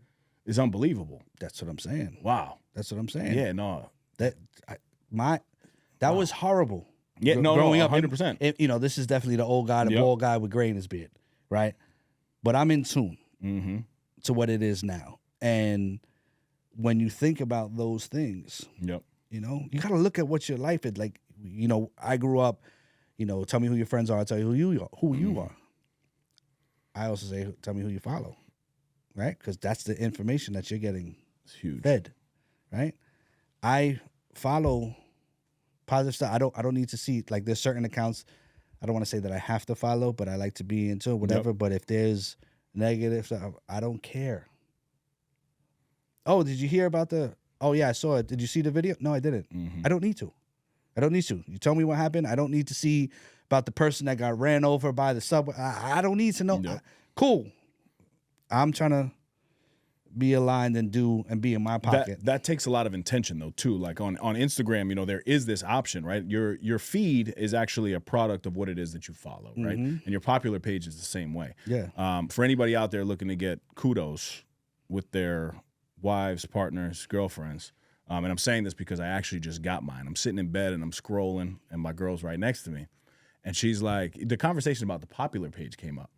is unbelievable. That's what I'm saying. Wow, that's what I'm saying. Yeah, no, that was horrible. Yeah, growing up, 100%. This is definitely the old guy, the bald guy with gray in his beard, right? But I'm in tune to what it is now. And when you think about those things, you got to look at what your life is like. I grew up, tell me who your friends are. I'll tell you who you are. I also say, tell me who you follow, right? Because that's the information that you're getting It's huge. fed, right? I follow positive stuff. I don't need to see, like, there's certain accounts I don't want to say that I have to follow, but I like to be into whatever. Yep. But if there's negative stuff, I don't care. Oh, did you hear about the? Oh yeah, I saw it. Did you see the video? No, I didn't. I don't need to. You tell me what happened. I don't need to see about the person that got ran over by the subway. I don't need to know. Yep. Cool. I'm trying to be aligned and be in my pocket. That takes a lot of intention though too. Like on Instagram, there is this option, right? Your feed is actually a product of what it is that you follow, right? And your popular page is the same way. Yeah. For anybody out there looking to get kudos with their wives, partners, girlfriends, and I'm saying this because I actually just got mine. I'm sitting in bed and I'm scrolling, and my girl's right next to me, and she's like, the conversation about the popular page came up.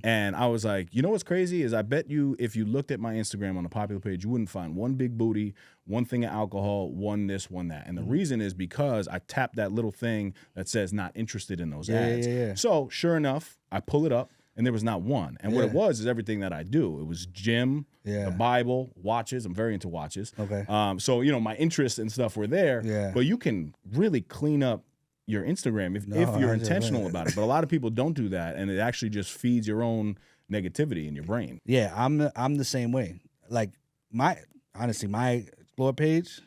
And I was like, you know what's crazy is I bet you if you looked at my Instagram on the popular page, you wouldn't find one big booty, one thing of alcohol, one this, one that. And the reason is because I tapped that little thing that says not interested in those ads. Yeah. So sure enough, I pull it up and there was not one. And what it was is everything that I do. It was gym, the Bible, watches. I'm very into watches. Okay. So, my interests and stuff were there. Yeah. But you can really clean up your Instagram if you're intentional about it. But a lot of people don't do that, and it actually just feeds your own negativity in your brain. Yeah, I'm the same way. Like my Explore page,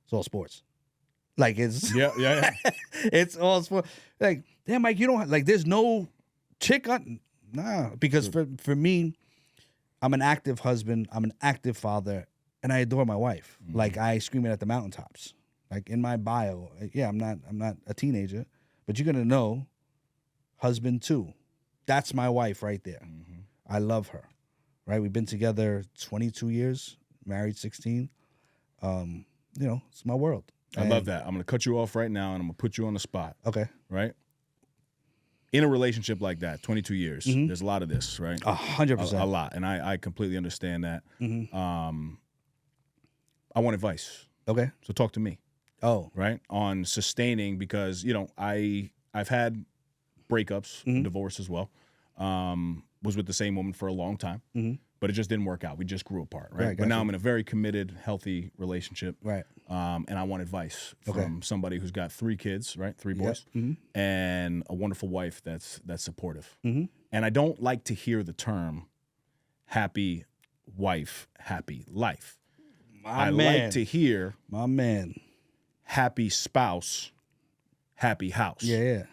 it's all sports. Like it's Yeah. it's all sport. Like, damn, Mike, you don't like. There's no chick on. Nah, because for me, I'm an active husband. I'm an active father, and I adore my wife. Like I scream it at the mountaintops. Like in my bio, I'm not a teenager, but you're gonna know, husband too. That's my wife right there. I love her, right? We've been together 22 years, married 16. It's my world. I love that. I'm gonna cut you off right now, and I'm gonna put you on the spot. Okay. Right. In a relationship like that, 22 years, there's a lot of this, right? 100%. A lot, and I completely understand that. I want advice. Okay. So talk to me. Oh. Right, on sustaining, because I've had breakups, divorce as well. Was with the same woman for a long time, but it just didn't work out. We just grew apart, right? But now I'm in a very committed, healthy relationship, Right. And I want advice from somebody who's got 3 kids, right, 3 boys, and a wonderful wife that's supportive. And I don't like to hear the term "happy wife, happy life." I like to hear my man. Happy spouse, happy house. Yeah.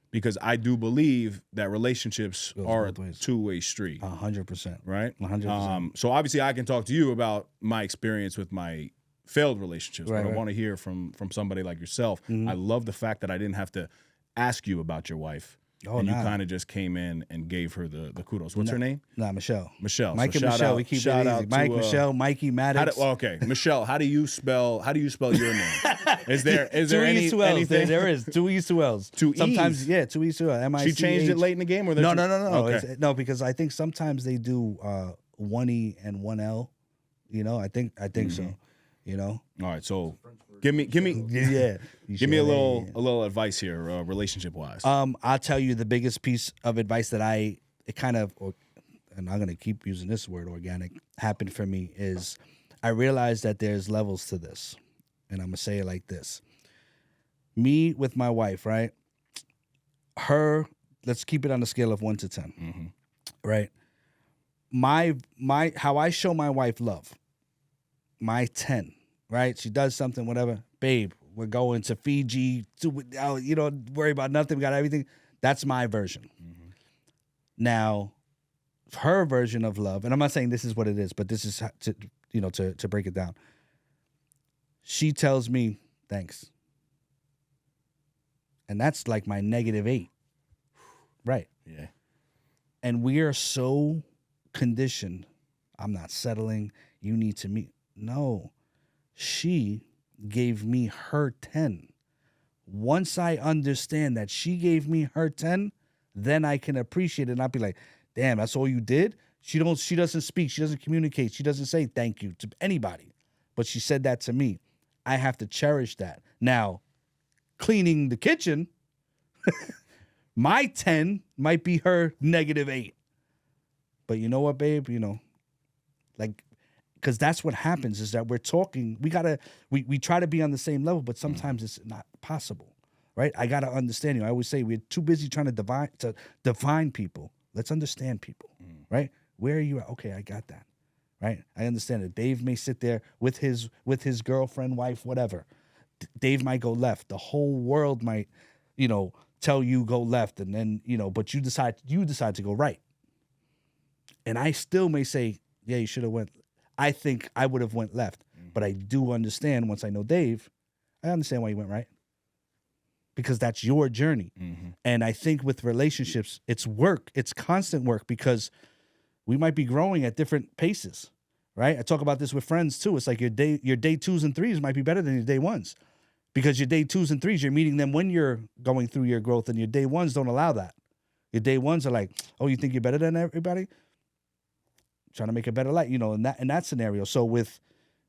Because I do believe that relationships are a both ways. two-way street. 100%. Right? 100%. So obviously I can talk to you about my experience with my failed relationships, Right, but I right. want to hear from somebody like yourself. I love the fact that I didn't have to ask you about your wife. Oh, and you nah. kind of just came in and gave her the kudos. What's her name? Nah, Michelle. Michelle. Mike So and shout Michelle. out- We keep it shout easy. out to, Mike, Michelle, Mikey, Maddox. Okay, Michelle. How do you spell your name? Is there Two any E's, 2 L's. anything? There is 2 E's, 2 L's. 2 E's? Sometimes, 2 E's, 2 L's. M-I-C-H. She changed it late in the game, or No. Okay. No, because I think sometimes they do 1 E and 1 L. I think so. All right, so give me Yeah. give me a little advice here, relationship wise. I'll tell you the biggest piece of advice that and I'm going to keep using this word, organic, happened for me is I realized that there's levels to this. And I'm going to say it like this. Me with my wife, right? Let's keep it on the scale of 1 to 10. Right? My how I show my wife love, my 10, right? She does something, whatever. Babe, we're going to Fiji. You don't worry about nothing. We got everything. That's my version. Now, her version of love, and I'm not saying this is what it is, but this is to break it down. She tells me, thanks. And that's like my -8. Right. Yeah. And we are so conditioned. I'm not settling. You need to meet. No. She gave me her 10. Once I understand that she gave me her 10, then I can appreciate it and not be like, damn, that's all you did? She doesn't speak. She doesn't communicate. She doesn't say thank you to anybody. But she said that to me. I have to cherish that. Now, cleaning the kitchen, My 10 might be her -8. But you know what, babe? Like, because that's what happens is that we're talking. We try to be on the same level, but sometimes it's not possible, right? I got to understand you. I always say we're too busy trying to define people. Let's understand people, right? Where are you at? Okay, I got that, right? I understand it. Dave may sit there with his girlfriend, wife, whatever. Dave might go left. The whole world might, tell you go left, and then but you decide to go right. And I still may say, yeah, you should have went. I think I would have went left, but I do understand once I know Dave, I understand why you went right. Because that's your journey. And I think with relationships, it's work. It's constant work because we might be growing at different paces, right? I talk about this with friends too. It's like your day 2s and 3s might be better than your day 1s because your day 2s and 3s, you're meeting them when you're going through your growth, and your day 1s don't allow that. Your day 1s are like, oh, you think you're better than everybody? Trying to make a better life, in that scenario. So with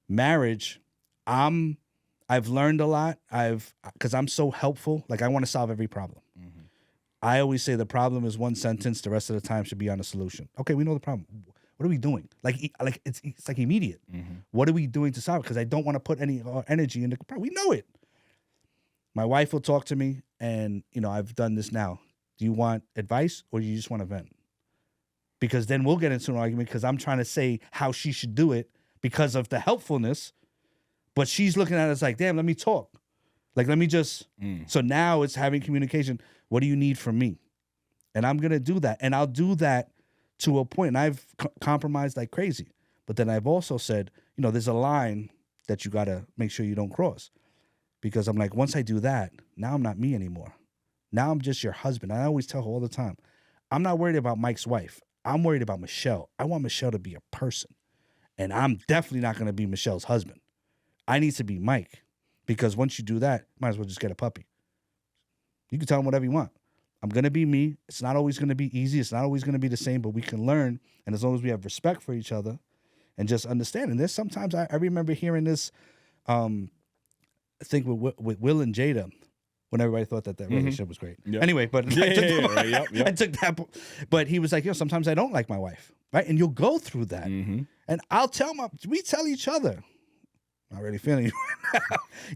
marriage, I've learned a lot. Because I'm so helpful. Like I want to solve every problem. I always say the problem is one sentence. The rest of the time should be on a solution. Okay, we know the problem. What are we doing? Like it's like immediate. What are we doing to solve it? Because I don't want to put any energy into the problem. We know it. My wife will talk to me, and I've done this now. Do you want advice or do you just want to vent? Because then we'll get into an argument because I'm trying to say how she should do it because of the helpfulness. But she's looking at us like, damn, let me talk. Like, let me just. So now it's having communication. What do you need from me? And I'm going to do that. And I'll do that to a point. And I've compromised like crazy. But then I've also said, there's a line that you got to make sure you don't cross. Because I'm like, once I do that, now I'm not me anymore. Now I'm just your husband. I always tell her all the time, I'm not worried about Mike's wife. I'm worried about Michelle. I want Michelle to be a person. And I'm definitely not going to be Michelle's husband. I need to be Mike. Because once you do that, might as well just get a puppy. You can tell him whatever you want. I'm going to be me. It's not always going to be easy. It's not always going to be the same, but we can learn. And as long as we have respect for each other and just understanding this, sometimes I remember hearing this, I think with Will and Jada, when everybody thought that relationship was great. Yep. Anyway, but I took that. But he was like, sometimes I don't like my wife, right? And you'll go through that. And we tell each other, not really feeling you right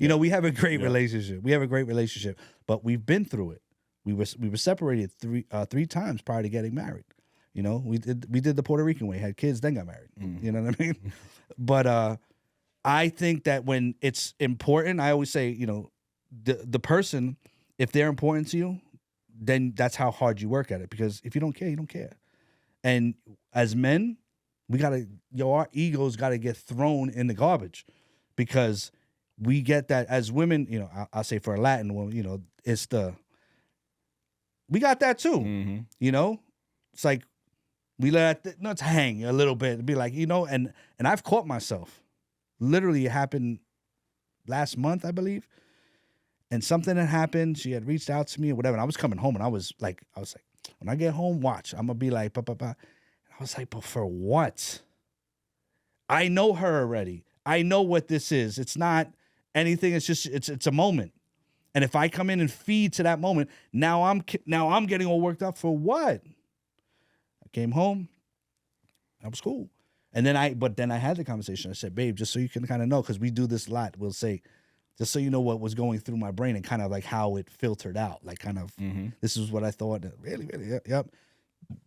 now. We have a great relationship. We have a great relationship, but we've been through it. We were separated three times prior to getting married. We did the Puerto Rican way, had kids, then got married. You know what I mean? But I think that when it's important, I always say, the person, if they're important to you, then that's how hard you work at it. Because if you don't care, you don't care. And as men, our egos gotta get thrown in the garbage, because we get that as women. I'll say for a Latin woman, we got that too. It's like we let it nuts hang a little bit and be like, and I've caught myself. Literally, it happened last month, I believe. And something had happened. She had reached out to me or whatever. And I was coming home, and I was like, when I get home, watch. I'm gonna be like, bah, bah, bah. And I was like, but for what? I know her already. I know what this is. It's not anything. It's just it's a moment. And if I come in and feed to that moment, now I'm getting all worked up for what? I came home. That was cool. And then I had the conversation. I said, babe, just so you can kind of know, because we do this a lot. We'll say, just so you know what was going through my brain and kind of like how it filtered out. Like kind of, this is what I thought. Really, really, yep.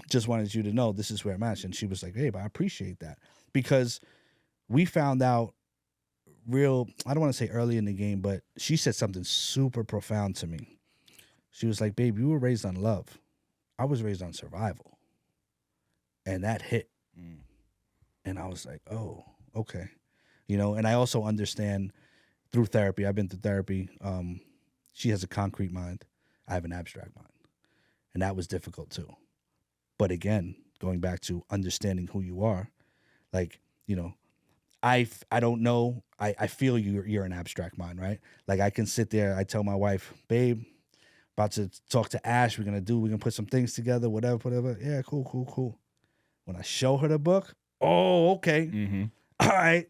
Just wanted you to know this is where I'm at. And she was like, babe, I appreciate that. Because we found out I don't want to say early in the game, but she said something super profound to me. She was like, babe, you were raised on love. I was raised on survival. And that hit. And I was like, oh, okay. And I also understand through therapy. I've been through therapy. She has a concrete mind. I have an abstract mind. And that was difficult too. But again, going back to understanding who you are, like, I don't know. I feel you're an abstract mind, right? Like I can sit there. I tell my wife, babe, about to talk to Ash. We're gonna put some things together, whatever. Yeah, cool. When I show her the book, oh, okay. All right,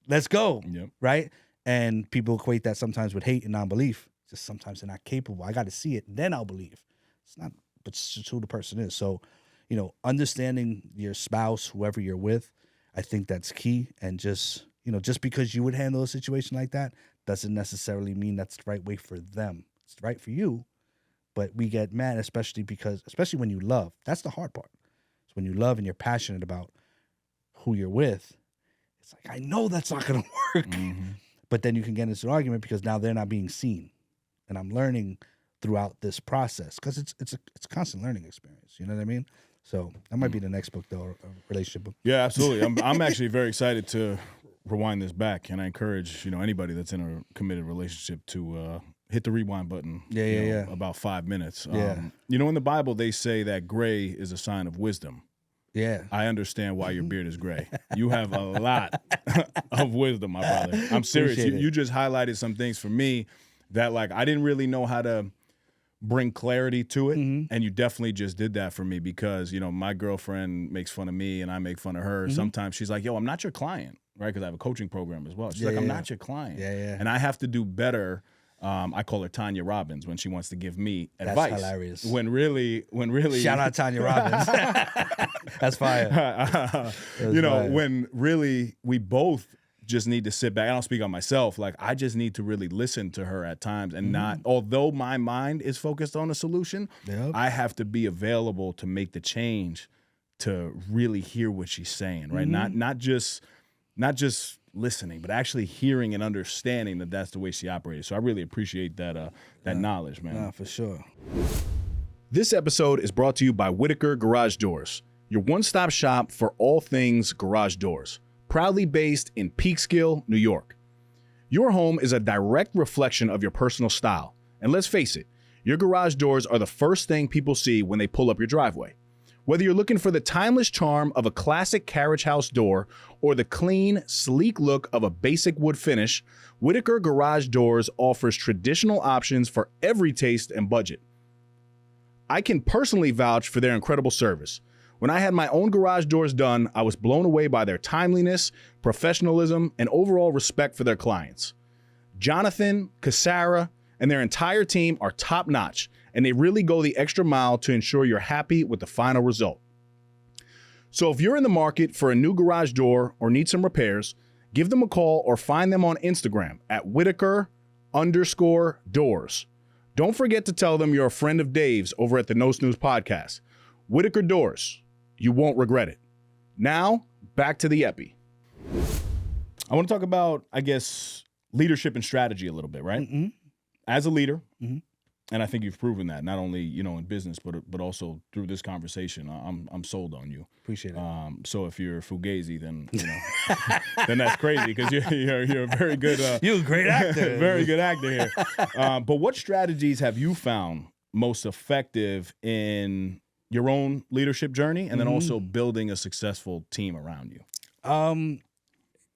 let's go. Yep. Right? And people equate that sometimes with hate and non-belief. Just sometimes they're not capable. I got to see it, then I'll believe. It's not, but it's just who the person is. So, understanding your spouse, whoever you're with, I think that's key. And just, just because you would handle a situation like that doesn't necessarily mean that's the right way for them. It's right for you, but we get mad, especially when you love. That's the hard part. It's when you love and you're passionate about who you're with. It's like, I know that's not going to work. Mm-hmm. But then you can get into an argument because now they're not being seen. And I'm learning throughout this process because it's a constant learning experience. You know what I mean? So that might be the next book, though, a relationship book. Yeah, absolutely. I'm actually very excited to rewind this back, and I encourage anybody that's in a committed relationship to hit the rewind button. Yeah. About 5 minutes. Yeah. In the Bible they say that gray is a sign of wisdom. Yeah. I understand why your beard is gray. You have a lot of wisdom, my brother. I'm serious. You just highlighted some things for me that I didn't really know how to bring clarity to it. Mm-hmm. And you definitely just did that for me because, my girlfriend makes fun of me and I make fun of her. Mm-hmm. Sometimes she's like, yo, I'm not your client, right? Because I have a coaching program as well. She's I'm not your client. Yeah. And I have to do better. I call her Tanya Robbins when she wants to give me advice. That's hilarious. When really, shout out Tanya Robbins. That's fire. When really we both just need to sit back. I don't speak on myself. I just need to really listen to her at times and not, although my mind is focused on a solution, I have to be available to make the change to really hear what she's saying, right? Mm-hmm. Not just listening, but actually hearing and understanding that that's the way she operated. So I really appreciate that knowledge, man. No, for sure. This episode is brought to you by Whitaker Garage Doors, your one-stop shop for all things garage doors. Proudly based in Peekskill, New York. Your home is a direct reflection of your personal style. And let's face it, your garage doors are the first thing people see when they pull up your driveway. Whether you're looking for the timeless charm of a classic carriage house door or the clean, sleek look of a basic wood finish, Whitaker Garage Doors offers traditional options for every taste and budget. I can personally vouch for their incredible service. When I had my own garage doors done, I was blown away by their timeliness, professionalism, and overall respect for their clients. Jonathan, Cassara, and their entire team are top-notch, and they really go the extra mile to ensure you're happy with the final result. So if you're in the market for a new garage door or need some repairs, give them a call or find them on Instagram at Whitaker_doors. Don't forget to tell them you're a friend of Dave's over at the No Snooze podcast. Whitaker Doors. You won't regret it. Now, back to the epi. I want to talk about, leadership and strategy a little bit, right? Mm-hmm. As a leader, and I think you've proven that, not only, in business, but also through this conversation. I'm sold on you. Appreciate it. So if you're fugazi, then, then that's crazy because you're a very good... you're a great actor. Very good actor here. But what strategies have you found most effective in your own leadership journey and then also building a successful team around you?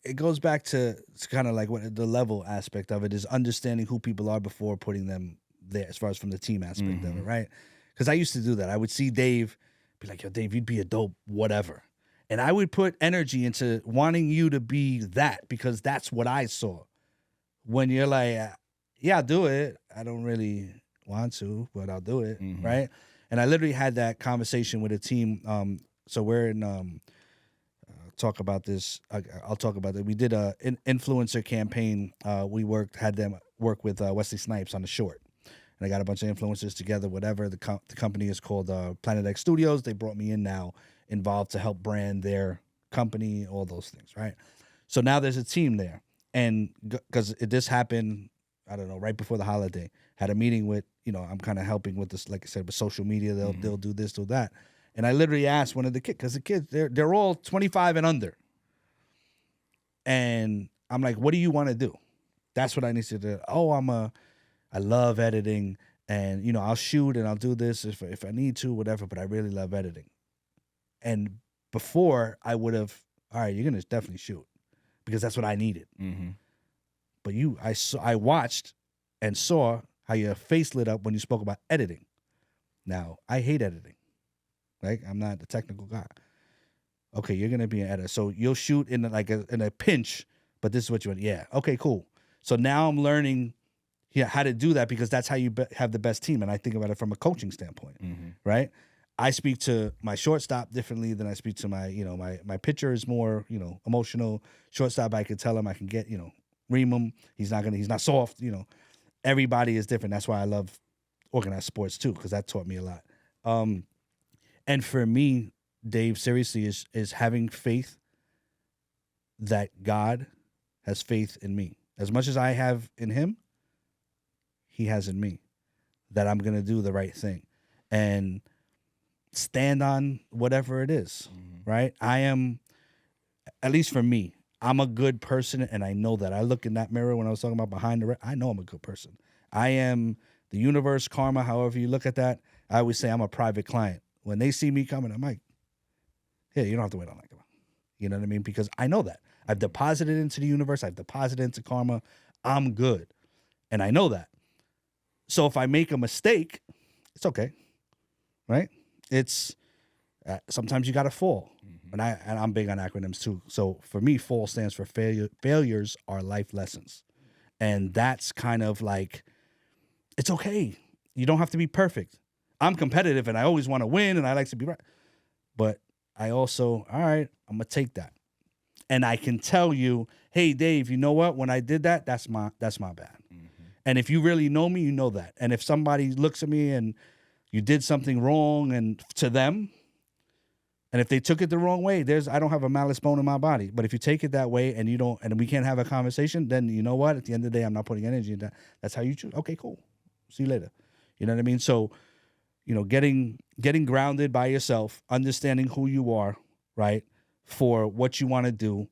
It goes back to kind of what the level aspect of it is, understanding who people are before putting them there, as far as from the team aspect of it, right? Because I used to do that. I would see Dave, be like, yo, Dave, you'd be a dope whatever. And I would put energy into wanting you to be that because that's what I saw. When you're like, yeah, I'll do it. I don't really want to, but I'll do it, right? And I literally had that conversation with a team. So we're in... talk about this. I'll talk about it. We did an influencer campaign. We had them work with Wesley Snipes on the short, and I got a bunch of influencers together. Whatever the company is called, Planet X Studios. They brought me in now, involved to help brand their company, all those things, right? So now there's a team there, and because this happened, I don't know, right before the holiday. Had a meeting with, I'm kind of helping with this, like I said, with social media. They'll do this, do that. And I literally asked one of the kids, because the kids, they're all 25 and under. And I'm like, what do you want to do? That's what I need to do. Oh, I love editing, and, I'll shoot and I'll do this if I need to, whatever, but I really love editing. And before I would have, all right, you're going to definitely shoot because that's what I needed. Mm-hmm. But I watched and saw how your face lit up when you spoke about editing. Now, I hate editing. Right? I'm not the technical guy. Okay, you're gonna be an editor, so you'll shoot in a pinch, but this is what you want. Yeah. Okay, cool. So now I'm learning how to do that, because that's how you have the best team. And I think about it from a coaching standpoint, right? I speak to my shortstop differently than I speak to my, my pitcher is more, emotional. Shortstop, I can tell him, I can get, ream him. He's not soft, Everybody is different. That's why I love organized sports too, because that taught me a lot. And for me, Dave, seriously, is having faith that God has faith in me. As much as I have in him, he has in me, that I'm going to do the right thing and stand on whatever it is, right? I am, at least for me, I'm a good person, and I know that. I look in that mirror when I was talking about behind the I know I'm a good person. I am the universe, karma, however you look at that. I always say I'm a private client. When they see me coming, I'm like, hey, you don't have to wait on that. You know what I mean? Because I know that. I've deposited into the universe. I've deposited into karma. I'm good. And I know that. So if I make a mistake, it's okay, right? It's sometimes you got to fall. And I'm big on acronyms too. So for me, FALL stands for failure. Failures are life lessons. And that's kind of like, it's okay. You don't have to be perfect. I'm competitive and I always want to win and I like to be right. But I also, all right, I'm going to take that. And I can tell you, hey, Dave, you know what? When I did that, that's my bad. And if you really know me, you know that. And if somebody looks at me and you did something wrong and to them, and if they took it the wrong way, I don't have a malice bone in my body. But if you take it that way and and we can't have a conversation, then you know what? At the end of the day, I'm not putting energy in that. That's how you choose. Okay, cool. See you later. You know what I mean? So, getting grounded by yourself, understanding who you are, right, for what you want to do,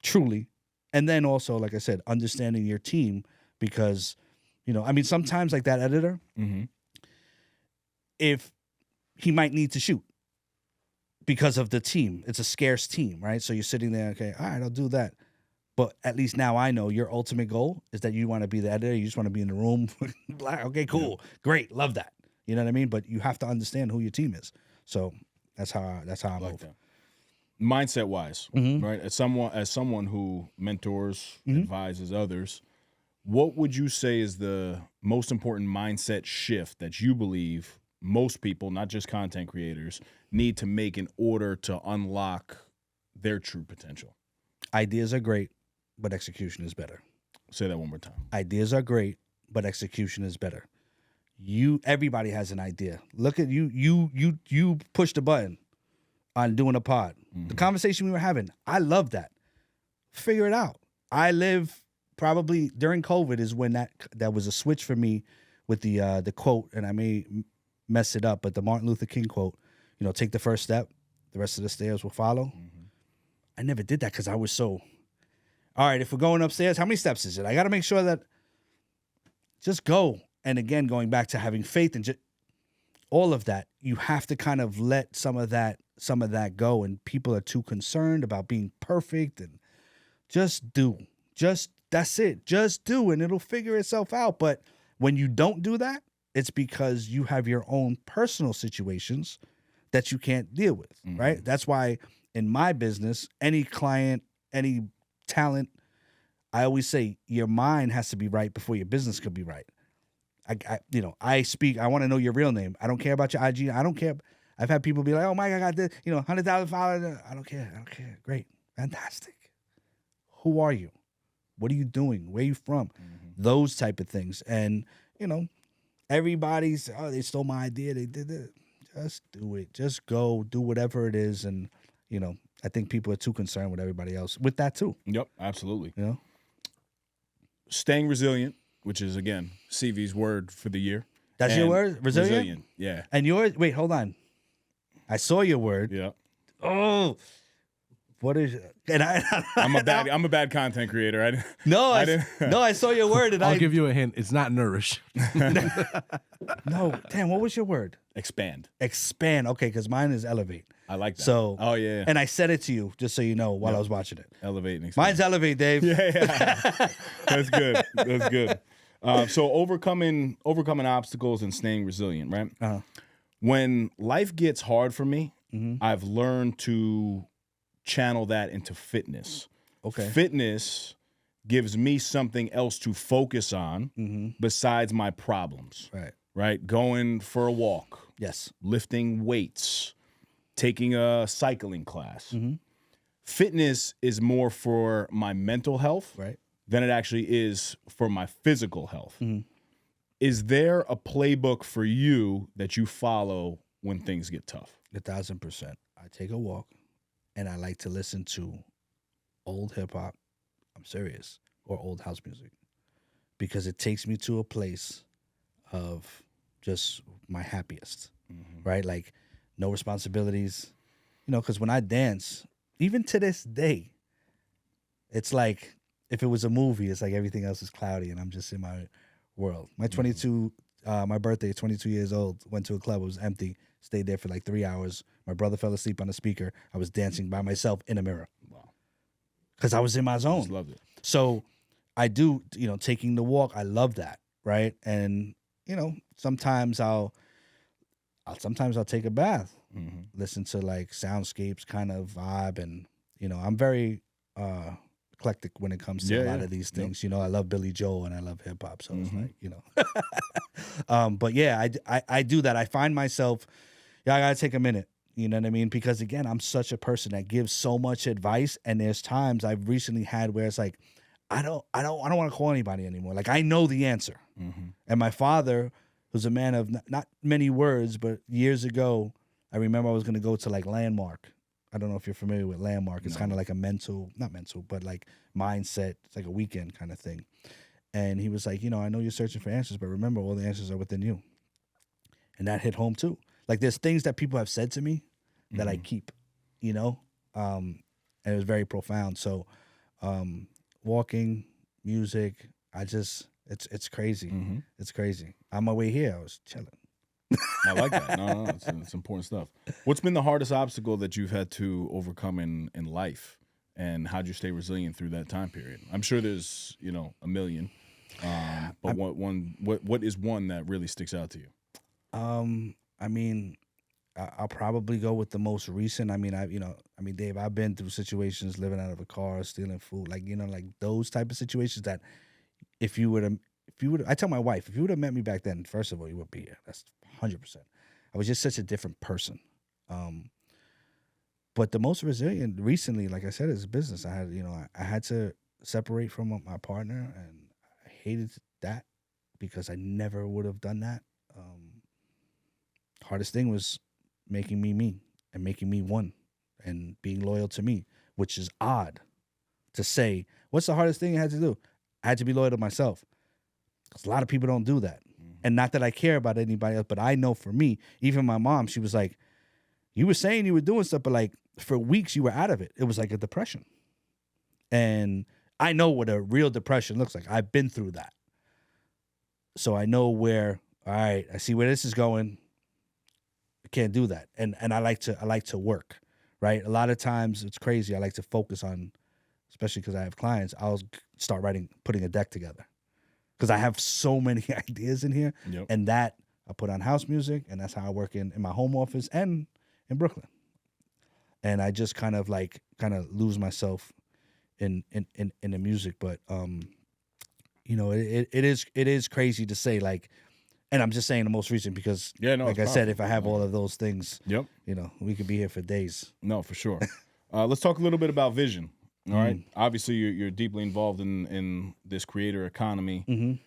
truly. And then also, like I said, understanding your team, because, sometimes like that editor, if he might need to shoot because of the team, it's a scarce team, right? So you're sitting there, okay, all right, I'll do that. But at least now I know your ultimate goal is that you want to be the editor. You just want to be in the room. Okay, cool. Yeah. Great. Love that. You know what I mean? But you have to understand who your team is. So that's how I move. That. Mindset wise, right? As someone who mentors, advises others, what would you say is the most important mindset shift that you believe most people, not just content creators, need to make in order to unlock their true potential? Ideas are great, but execution is better. Say that one more time. Ideas are great, but execution is better. Everybody has an idea. Look at you. You pushed a button on doing a pod. The conversation we were having, I love that. Figure it out. I live probably during COVID is when that was a switch for me with the quote, and I may mess it up, but the Martin Luther King quote, take the first step, the rest of the stairs will follow. I never did that because I was so, all right, if we're going upstairs, how many steps is it? I got to make sure that just go. And again, going back to having faith and just all of that, you have to kind of let some of that go. And people are too concerned about being perfect, and just do. That's it. Just do, and it'll figure itself out. But when you don't do that, it's because you have your own personal situations that you can't deal with, right? That's why in my business, any client, any talent, I always say your mind has to be right before your business could be right. I want to know your real name. I don't care about your IG. I don't care. I've had people be like, oh, Mike, I got this, 100,000 followers. I don't care. Great. Fantastic. Who are you? What are you doing? Where are you from? Those type of things. And, everybody's, they stole my idea. They did it. Just do it. Just go do whatever it is. And, I think people are too concerned with everybody else with that too. Yep, absolutely. Staying resilient, which is, again, CV's word for the year. That's your word? Resilient? Resilient, yeah. And yours? Wait, hold on. I saw your word. Yeah. Oh, what is it? And I'm a bad content creator. I saw your word. And I'll give you a hint. It's not nourish. No, damn. What was your word? Expand. Expand. Okay, because mine is elevate. I like that. So, oh yeah. And I said it to you just so you know while I was watching it. Elevate and expand. Mine's elevate, Dave. Yeah. That's good. That's good. So overcoming obstacles and staying resilient, right? When life gets hard for me, I've learned to channel that into fitness. Okay. Fitness gives me something else to focus on besides my problems. Right. Right? Going for a walk, Yes. lifting weights, taking a cycling class. Fitness is more for my mental health Right. than it actually is for my physical health. Is there a playbook for you that you follow when things get tough? 1,000%. I take a walk, and I like to listen to old hip hop. I'm serious, or old house music, because it takes me to a place of just my happiest. Right, like no responsibilities. You know, because when I dance, even to this day, it's like if it was a movie, it's like everything else is cloudy, and I'm just in my world. My 22, my birthday, 22 years old, went to a club. It was empty. Stayed there for like 3 hours. My brother fell asleep on the speaker. I was dancing by myself in a mirror. Wow. Because I was in my zone. Just loved it. So I do, taking the walk. I love that, right? And sometimes I'll take a bath, listen to like soundscapes, kind of vibe, and I'm very eclectic when it comes to a lot of these things. I love Billy Joel and I love hip hop, so it's like but yeah, I do that. I find myself, I gotta take a minute. You know what I mean? Because again, I'm such a person that gives so much advice, and there's times I've recently had where it's like, I don't want to call anybody anymore. Like I know the answer, and my father, who's a man of not many words, but years ago, I remember I was going to go to like Landmark. I don't know if you're familiar with Landmark. It's kind of like a not mental, but like mindset. It's like a weekend kind of thing. And he was like, I know you're searching for answers, but remember, all the answers are within you. And that hit home too. Like there's things that people have said to me that I keep, and it was very profound. So walking, music, it's crazy. It's crazy. On my way here, I was chilling. I like that. No, it's important stuff. What's been the hardest obstacle that you've had to overcome in life, and how'd you stay resilient through that time period? I'm sure there's a million, but what is one that really sticks out to you? I mean, I'll probably go with the most recent. I mean, Dave, I've been through situations living out of a car, stealing food, like those type of situations that if you would, I tell my wife, if you would have met me back then, first of all, you would be here. That's 100%. I was just such a different person. But the most resilient recently, like I said, is business. I had to separate from my partner, and I hated that because I never would have done that. Hardest thing was making me and making me one and being loyal to me, which is odd to say. What's the hardest thing I had to do? I had to be loyal to myself. Because a lot of people don't do that. And not that I care about anybody else, but I know for me, even my mom, she was like, you were saying you were doing stuff, but like for weeks you were out of it. It was like a depression. And I know what a real depression looks like. I've been through that. So I know where, all right, I see where this is going. I can't do that. And I like to work, right? A lot of times it's crazy. I like to focus on, especially because I have clients, I'll start putting a deck together. Because I have so many ideas in here, and that I put on house music, and that's how I work in my home office and in Brooklyn. And I just kind of lose myself in the music, but it is crazy to say, like, and I'm just saying the most recent because, like I said, if I have all of those things, we could be here for days. No, for sure. Let's talk a little bit about vision. All right. Obviously, you're deeply involved in this creator economy.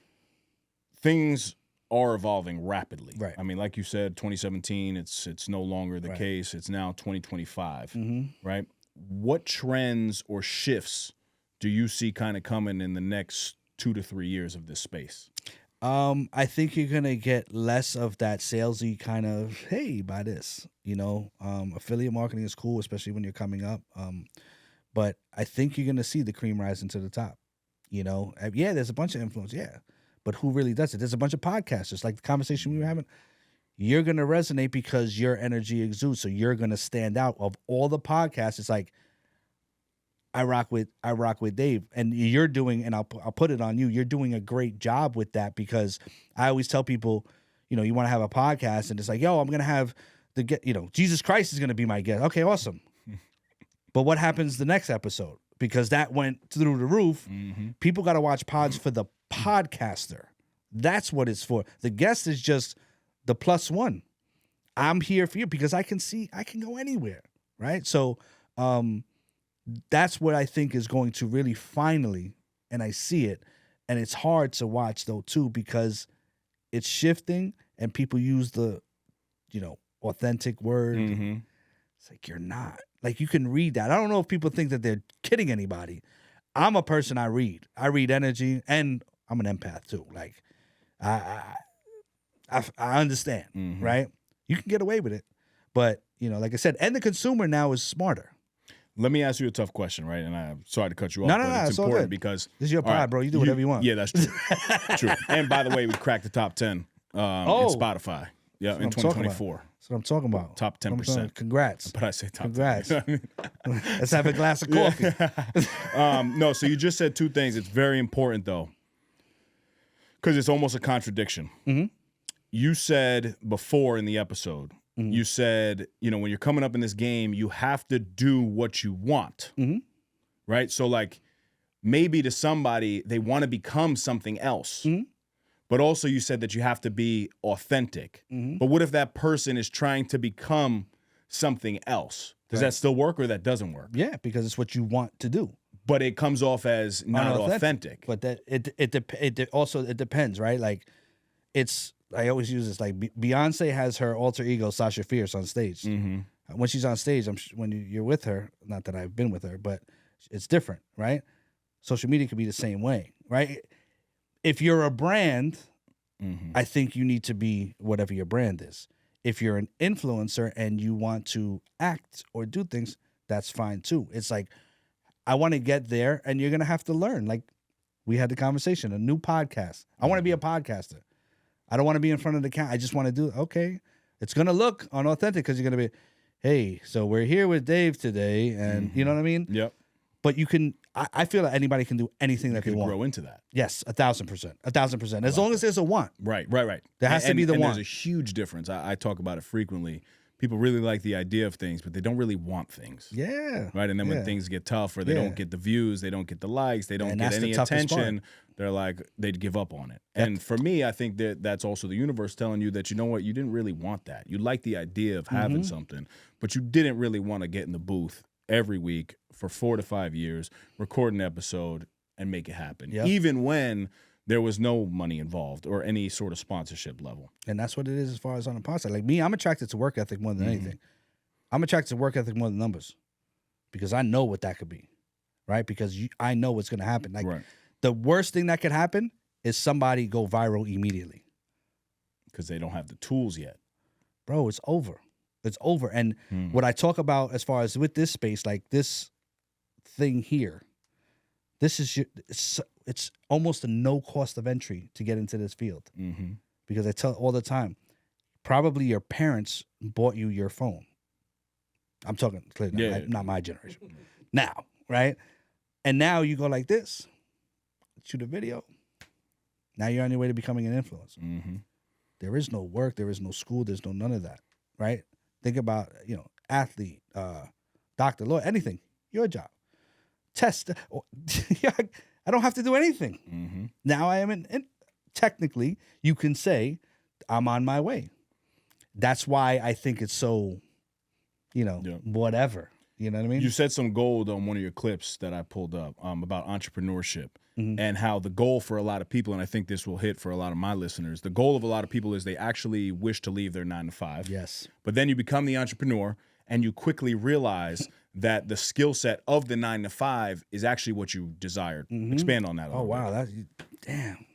Things are evolving rapidly. Right. I mean, like you said, 2017, it's no longer the case. It's now 2025. Right. What trends or shifts do you see kind of coming in the next 2 to 3 years of this space? I think you're gonna get less of that salesy kind of, hey, buy this. Affiliate marketing is cool, especially when you're coming up. But I think you're going to see the cream rising to the top. Yeah, there's a bunch of influence, but who really does it? There's a bunch of podcasters, like the conversation we were having. You're going to resonate because your energy exudes, so you're going to stand out. Of all the podcasts, it's like, I rock with Dave, and you're doing, and I'll put it on you, you're doing a great job with that, because I always tell people, you want to have a podcast, and it's like, I'm going to have Jesus Christ is going to be my guest. Okay, awesome. But what happens the next episode? because that went through the roof. Mm-hmm. People got to watch pods for the podcaster. That's what it's for. The guest is just the plus one. I'm here for you because I can go anywhere, right? So that's what I think is going to really finally, and I see it, and it's hard to watch though too because it's shifting and people use the, authentic word. Mm-hmm. It's like you're not. Like you can read that. I don't know if people think that they're kidding anybody. I'm a person I read. I read energy, and I'm an empath too. Like I understand, right? You can get away with it, but like I said, and the consumer now is smarter. Let me ask you a tough question, right? And I'm sorry to cut you off, No, but it's it's all important good. because This is your pod, bro. You do whatever you want. Yeah, that's true. True. And by the way, we cracked the top 10 in Spotify. Yeah, in 2024. That's what I'm talking about. Top 10%. Congrats. But I say top Congrats. 10. Let's have a glass of coffee. No, so you just said two things. It's very important though, because it's almost a contradiction. Mm-hmm. You said before in the episode, you said, when you're coming up in this game, you have to do what you want, right? So like maybe to somebody, they want to become something else. But also you said that you have to be authentic. But what if that person is trying to become something else? Does that still work or that doesn't work? Yeah, because it's what you want to do. But it comes off as not authentic. But that it also depends, right? Like I always use this. Like Beyonce has her alter ego Sasha Fierce on stage. When she's on stage, when you're with her, not that I've been with her, but it's different, right? Social media could be the same way, right? If you're a brand, I think you need to be whatever your brand is. If you're an influencer and you want to act or do things, that's fine too. It's like, I want to get there and you're going to have to learn. Like we had the conversation, a new podcast. I want to be a podcaster. I don't want to be in front of the camera. I just want to do it. Okay. It's going to look unauthentic because you're going to be, hey, so we're here with Dave today. And you know what I mean? Yep. But you can, I feel that anybody can do anything that they want. Grow into that. Yes, 1,000%. 1,000%. As long as there's a want. Right. There has to be the want. There's a huge difference. I talk about it frequently. People really like the idea of things, but they don't really want things. Yeah. Right. And then when things get tough or they don't get the views, they don't get the likes, they don't get any attention, they're like, they'd give up on it. And for me, I think that's also the universe telling you that, you know what, you didn't really want that. You like the idea of having something, but you didn't really want to get in the booth every week for 4 to 5 years, record an episode and make it happen. Yep. Even when there was no money involved or any sort of sponsorship level. And that's what it is as far as on the podcast. Like me, I'm attracted to work ethic more than anything. I'm attracted to work ethic more than numbers because I know what that could be, right? Because I know what's going to happen. Like the worst thing that could happen is somebody go viral immediately. Because they don't have the tools yet. Bro, it's over. It's over. And what I talk about as far as with this space, like this thing here, this is it's almost a no cost of entry to get into this field. Because I tell all the time, probably your parents bought you your phone. I'm talking clearly, not my generation. Now, right? And now you go like this, shoot a video. Now you're on your way to becoming an influencer. There is no work, there is no school, there's no none of that, right? Think about, athlete, doctor, lawyer, anything, your job. Test. I don't have to do anything. Now I am technically, you can say, I'm on my way. That's why I think it's so, whatever. You know what I mean? You said some gold on one of your clips that I pulled up about entrepreneurship and how the goal for a lot of people, and I think this will hit for a lot of my listeners, the goal of a lot of people is they actually wish to leave their 9 to 5. Yes. But then you become the entrepreneur and you quickly realize that the skill set of the 9 to 5 is actually what you desired. Expand on that a little bit. Damn.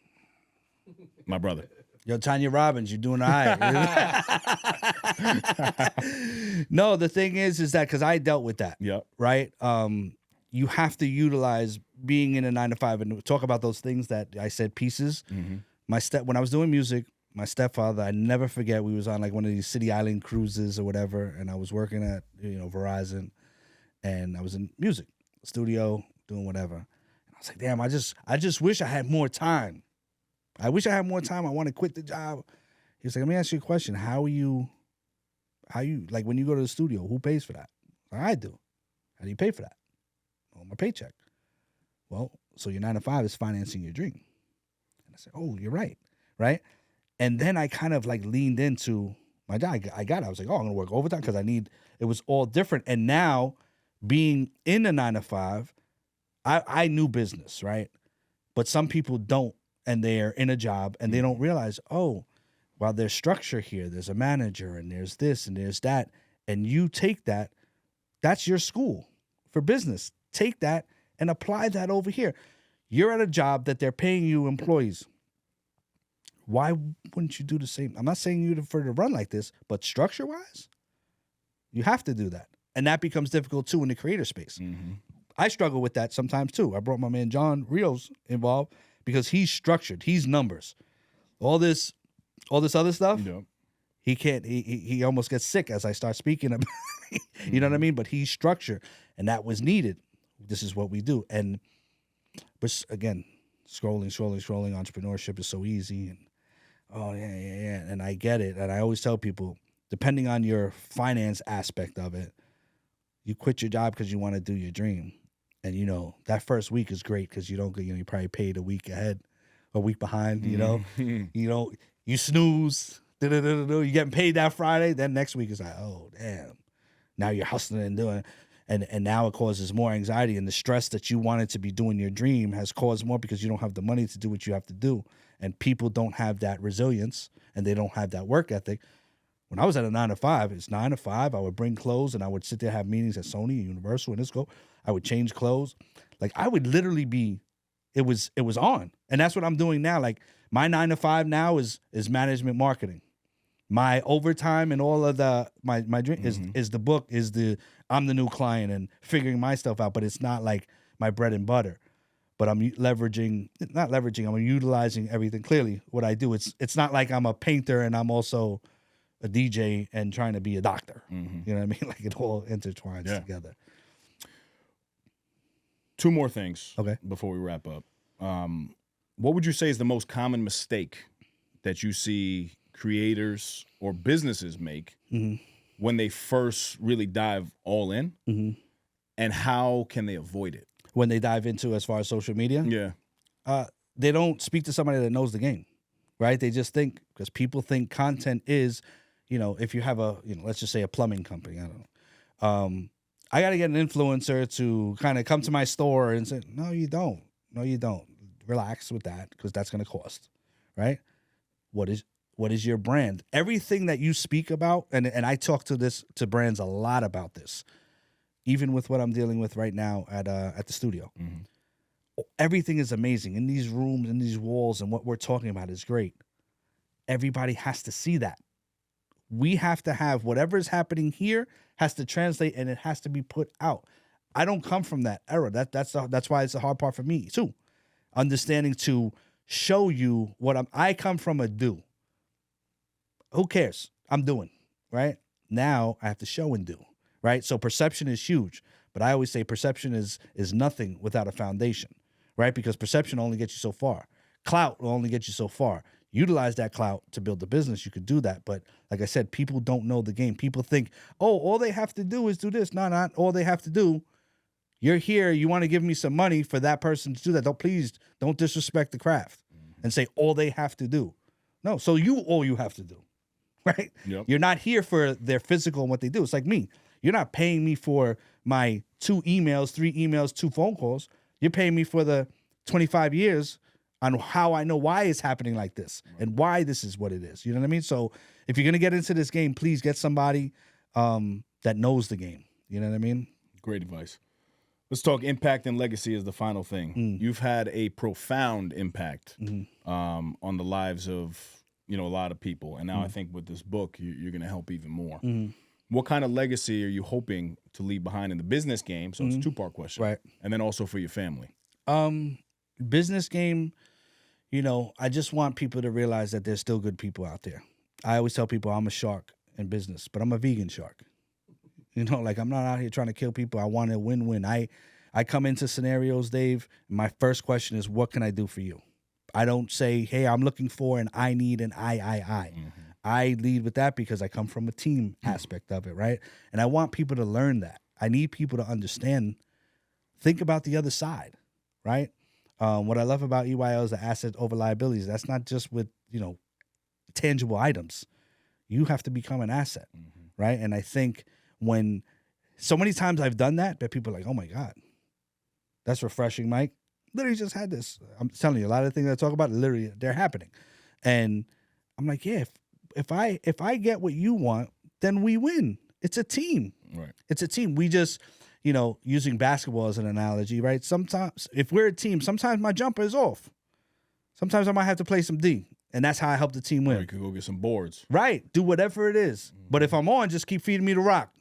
My brother. Yo, Tanya Robbins, you're doing all right. No, the thing is that because I dealt with that. Yep. Right? You have to utilize being in a 9 to 5 and talk about those things that I said pieces. When I was doing music, my stepfather, I never forget, we was on like one of these City Island cruises or whatever, and I was working at Verizon, and I was in music studio doing whatever. And I was like, damn, I just wish I had more time. I wish I had more time. I want to quit the job. He was like, let me ask you a question. How you like when you go to the studio, who pays for that? I do. How do you pay for that? Oh, my paycheck. Well, so your 9 to 5 is financing your dream. And I said, oh, you're right. Right. And then I kind of like leaned into my job. I got it. I was like, oh, I'm going to work overtime because it was all different. And now being in a 9 to 5, I knew business, right? But some people don't, and they're in a job and they don't realize, oh, while there's structure here, there's a manager and there's this and there's that. And you take that, that's your school for business. Take that and apply that over here. You're at a job that they're paying you employees. Why wouldn't you do the same? I'm not saying you to run like this, but structure-wise, you have to do that. And that becomes difficult too in the creator space. Mm-hmm. I struggle with that sometimes too. I brought my man John Rios involved because he's structured. He's numbers. All this other stuff, he can't. He almost gets sick as I start speaking about. You know what I mean? But he's structured, and that was needed. This is what we do. And but again, scrolling. Entrepreneurship is so easy, and oh yeah, and I get it. And I always tell people, depending on your finance aspect of it, you quit your job because you want to do your dream. And, that first week is great because you don't get, you probably paid a week ahead, a week behind, you snooze, you're getting paid that Friday. Then next week is like, oh, damn. Now you're hustling and doing, and now it causes more anxiety. And the stress that you wanted to be doing your dream has caused more because you don't have the money to do what you have to do. And people don't have that resilience and they don't have that work ethic. When I was at a 9 to 5, it's 9 to 5. I would bring clothes and I would sit there, have meetings at Sony and Universal and Isco. I would change clothes. Like I would literally be, it was on. And that's what I'm doing now. Like my 9 to 5 now is management marketing. My overtime and all of my dream is the book, I'm the new client and figuring my stuff out, but it's not like my bread and butter. But I'm I'm utilizing everything. Clearly what I do, it's not like I'm a painter and I'm also a DJ and trying to be a doctor. Mm-hmm. You know what I mean? Like it all intertwines together. 2 more things before we wrap up. What would you say is the most common mistake that you see creators or businesses make when they first really dive all in? Mm-hmm. And how can they avoid it? When they dive into as far as social media? Yeah. They don't speak to somebody that knows the game, right? They just think, because people think content is, if you have let's just say a plumbing company, I don't know. I got to get an influencer to kind of come to my store and say, no, you don't. Relax with that because that's going to cost, right? What is your brand? Everything that you speak about, and I talk to brands a lot about this, even with what I'm dealing with right now at the studio. Mm-hmm. Everything is amazing in these rooms, in these walls, and what we're talking about is great. Everybody has to see that. We have to have whatever is happening here has to translate and it has to be put out. I don't come from that era. That's why it's the hard part for me too. Understanding to show you what I come from a do. Who cares? I'm doing, right? Now I have to show and do, right? So perception is huge, but I always say perception is nothing without a foundation, right? Because perception only gets you so far. Clout will only get you so far. Utilize that clout to build the business. You could do that. But like I said, people don't know the game. People think, oh, all they have to do is do this. No, not all they have to do. You're here. You want to give me some money for that person to do that. Don't disrespect the craft and say all they have to do. No. So all you have to do, right? Yep. You're not here for their physical and what they do. It's like me. You're not paying me for my 2 emails, 3 emails, 2 phone calls. You're paying me for the 25 years on how I know why it's happening like this and why this is what it is. You know what I mean? So if you're going to get into this game, please get somebody that knows the game. You know what I mean? Great advice. Let's talk impact and legacy as the final thing. You've had a profound impact on the lives of, a lot of people. And now I think with this book, you're going to help even more. What kind of legacy are you hoping to leave behind in the business game? So it's a 2-part question. Right. And then also for your family. Business game, I just want people to realize that there's still good people out there. I always tell people I'm a shark in business, but I'm a vegan shark. Like I'm not out here trying to kill people. I want a win-win. I come into scenarios, Dave, and my first question is, what can I do for you? I don't say, hey, I'm looking for and I need an I. Mm-hmm. I lead with that because I come from a team aspect of it, right? And I want people to learn that. I need people to understand think about the other side, right? What I love about EYL is the asset over liabilities. That's not just with, tangible items. You have to become an asset, right? And I think when so many times I've done that people are like, oh my God, that's refreshing, Mike. Literally just had this. I'm telling you, a lot of the things I talk about, literally, they're happening. And I'm like, yeah, if I get what you want, then we win. It's a team. Right. It's a team. We just, using basketball as an analogy, right? Sometimes, if we're a team, sometimes my jumper is off. Sometimes I might have to play some D. And that's how I help the team win. Or you could go get some boards. Right. Do whatever it is. But if I'm on, just keep feeding me the rock.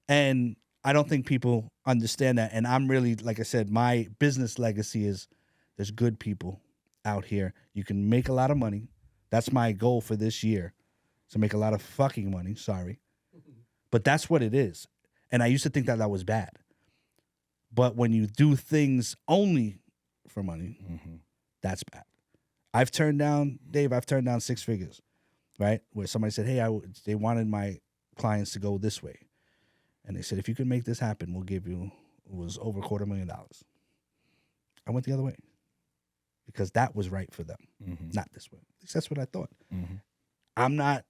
And I don't think people understand that. And I'm really, like I said, my business legacy is there's good people out here. You can make a lot of money. That's my goal for this year. To make a lot of fucking money. Sorry. But that's what it is. And I used to think that was bad. But when you do things only for money, that's bad. I've turned down 6 figures, right? Where somebody said, hey, they wanted my clients to go this way. And they said, if you can make this happen, we'll give you, it was over $250,000. I went the other way because that was right for them, not this way. At least that's what I thought. I'm not,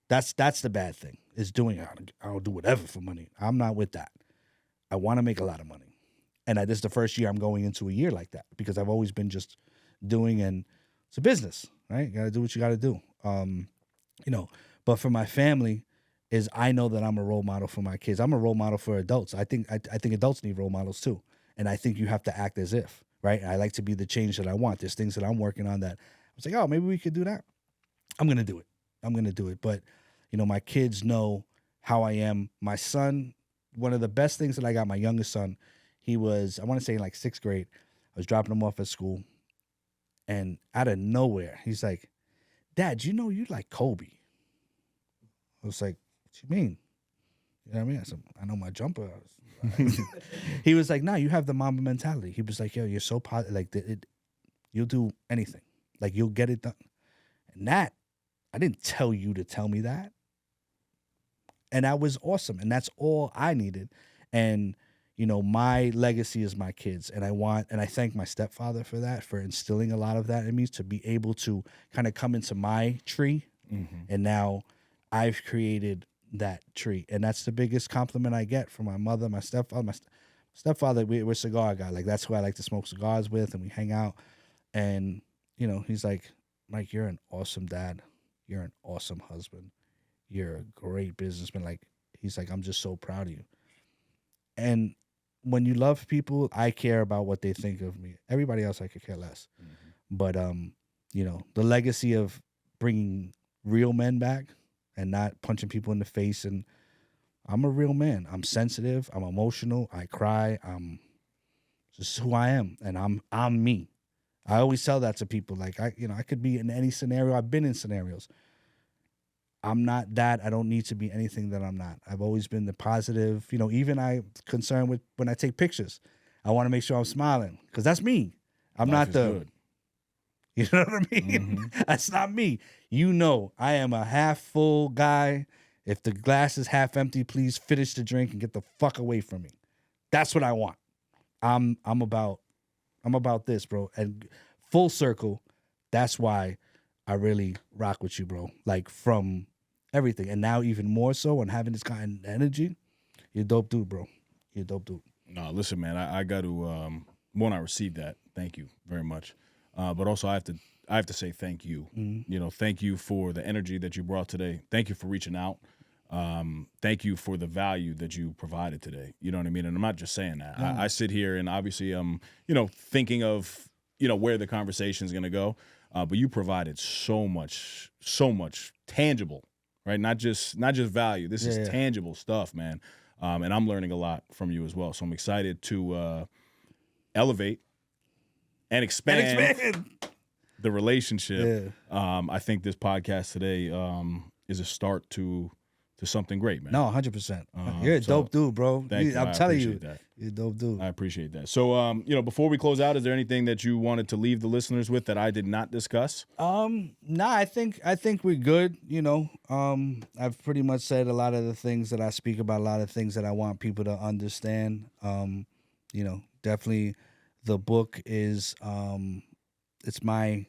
that's the bad thing, is doing, I'll do whatever for money. I'm not with that. I want to make a lot of money. And this is the first year I'm going into a year like that because I've always been just doing, and it's a business, right? You got to do what you got to do. But for my family is I know that I'm a role model for my kids. I'm a role model for adults. I think adults need role models too. And I think you have to act as if, right? I like to be the change that I want. There's things that I'm working on that I was like, oh, maybe we could do that. I'm going to do it. But, my kids know how I am. My son, one of the best things that I got, my youngest son, he was, I want to say in like 6th grade, I was dropping him off at school. And out of nowhere, he's like, Dad, you like Kobe? I was like, what you mean? You know what I mean? I said, I know my jumper. He was like, nah, you have the Mamba mentality. He was like, yo, you're so positive. Like, you'll do anything. Like, you'll get it done. And that, I didn't tell you to tell me that. And that was awesome. And that's all I needed. And my legacy is my kids, and I thank my stepfather for that, for instilling a lot of that in me, to be able to kind of come into my tree, and now I've created that tree, and that's the biggest compliment I get from my mother, my stepfather. My stepfather, we're cigar guy, like that's who I like to smoke cigars with, and we hang out, and he's like, Mike, you're an awesome dad, you're an awesome husband, you're a great businessman. Like, he's like, I'm just so proud of you, and when you love people, I care about what they think of me. Everybody else, I could care less. But, the legacy of bringing real men back and not punching people in the face. And I'm a real man. I'm sensitive. I'm emotional. I cry. I'm just who I am. And I'm me. I always tell that to people. Like, I could be in any scenario. I've been in scenarios. I'm not that. I don't need to be anything that I'm not. I've always been the positive. Even I'm concerned with when I take pictures. I want to make sure I'm smiling because that's me. I'm not the. Good. You know what I mean? That's not me. I am a half full guy. If the glass is half empty, please finish the drink and get the fuck away from me. That's what I want. I'm about this, bro. And full circle. That's why I really rock with you, bro. Like, from everything. And now even more so, and having this kind of energy, you're a dope dude, bro. You're a dope dude. No, listen, man, I got to, I received that. Thank you very much. But also I have to say thank you. Thank you for the energy that you brought today. Thank you for reaching out. Thank you for the value that you provided today. You know what I mean? And I'm not just saying that. I sit here and obviously I'm, thinking of, where the conversation is going to go. But you provided so much tangible, right? Not just value. This is tangible stuff, man. And I'm learning a lot from you as well. So I'm excited to elevate and expand the relationship. I think this podcast today is a start to something great, man. No, 100%. You're a dope dude, bro. I'm telling you, you're a dope dude. I appreciate that. So, before we close out, is there anything that you wanted to leave the listeners with that I did not discuss? Nah, I think we're good. I've pretty much said a lot of the things that I speak about, a lot of things that I want people to understand. definitely the book is it's my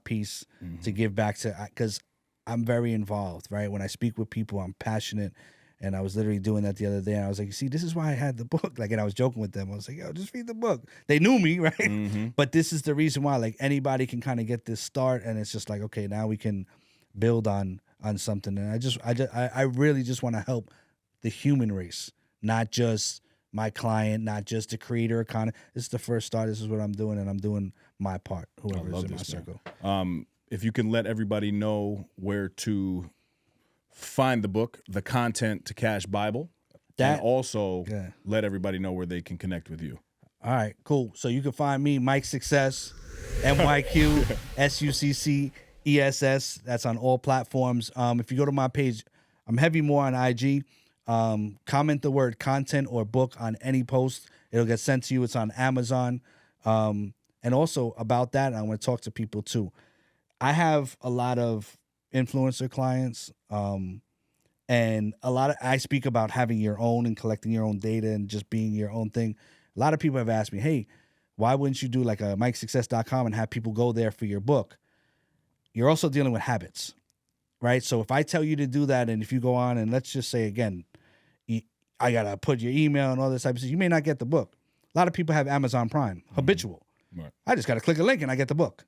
piece to give back to, because I'm very involved, right? When I speak with people, I'm passionate. And I was literally doing that the other day. And I was like, see, this is why I had the book. Like, and I was joking with them. I was like, yo, just read the book. They knew me, right? But this is the reason why, like, anybody can kind of get this start. And it's just like, okay, now we can build on something. And I really just want to help the human race, not just my client, not just the creator of content. This is the first start. This is what I'm doing. And I'm doing my part, whoever's in my circle. If you can let everybody know where to find the book, The Content to Cash Bible, and also let everybody know where they can connect with you. All right, cool. So you can find me, Myqs Success, MYQ SUCCESS. That's on all platforms. If you go to my page, I'm heavy more on IG. Comment the word content or book on any post. It'll get sent to you. It's on Amazon. And also about that, I want to talk to people too. I have a lot of influencer clients, and I speak about having your own and collecting your own data and just being your own thing. A lot of people have asked me, hey, why wouldn't you do like a myqsuccess.com and have people go there for your book? You're also dealing with habits, right? So if I tell you to do that, and if you go on and let's just say again, I got to put your email and all this type of stuff, you may not get the book. A lot of people have Amazon Prime, habitual. Right. I just got to click a link and I get the book.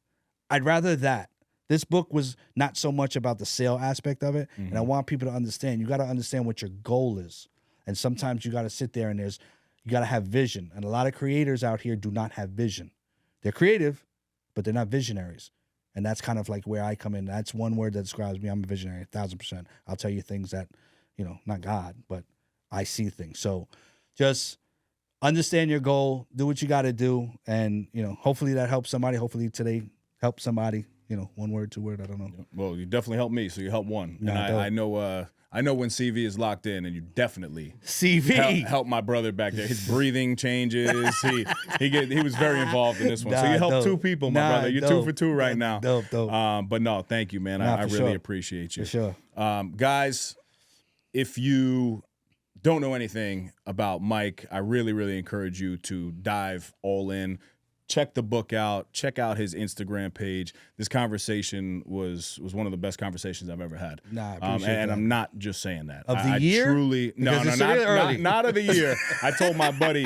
I'd rather that. This book was not so much about the sale aspect of it, and I want people to understand. You got to understand what your goal is, and sometimes you got to sit there and you got to have vision. And a lot of creators out here do not have vision. They're creative, but they're not visionaries, and that's kind of like where I come in. That's one word that describes me. I'm a visionary, 1,000%. I'll tell you things that, not God, but I see things. So just understand your goal, do what you got to do, and hopefully that helps somebody. Hopefully today helps somebody. 1 word, 2 word, I don't know. Well, you definitely helped me, so you helped one. No, and I know when CV is locked in, and you definitely CV help my brother back there. His breathing changes. He was very involved in this one. So you helped 2 people, my brother. You're 2 for 2 right now. Dope. But no, thank you, man. I really appreciate you. For sure. Guys, if you don't know anything about Myq, I really, really encourage you to dive all in. Check the book out. Check out his Instagram page. This conversation was one of the best conversations I've ever had. Nah, I appreciate and that. I'm not just saying that. Of the year? Truly, not of the year. I told my buddy,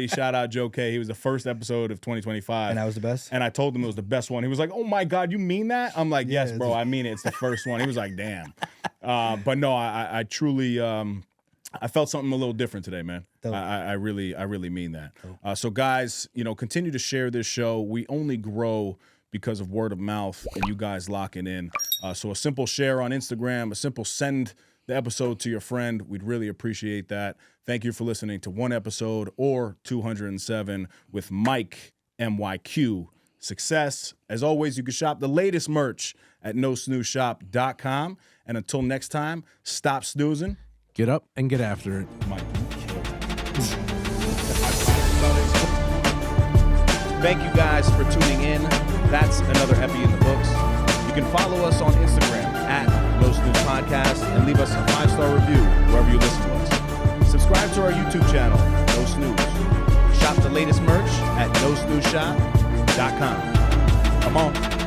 shout out Joe K. He was the first episode of 2025. And that was the best? And I told him it was the best one. He was like, oh my God, you mean that? I'm like, yes, bro, I mean it. It's the first one. He was like, damn. But no, I truly, I felt something a little different today, man. I really mean that. So guys, continue to share this show. We only grow because of word of mouth and you guys locking in. So a simple share on Instagram, a simple send the episode to your friend. We'd really appreciate that. Thank you for listening to 1 episode or 207 with Myq, MYQ Success. As always, you can shop the latest merch at nosnoozeshop.com. And until next time, stop snoozing. Get up and get after it. Myq, you killed it. Thank you guys for tuning in. That's another epi in the books. You can follow us on Instagram at No Snooze Podcast and leave us a 5-star review wherever you listen to us. Subscribe to our YouTube channel, No Snooze. Shop the latest merch at nosnoozeshop.com. Come on.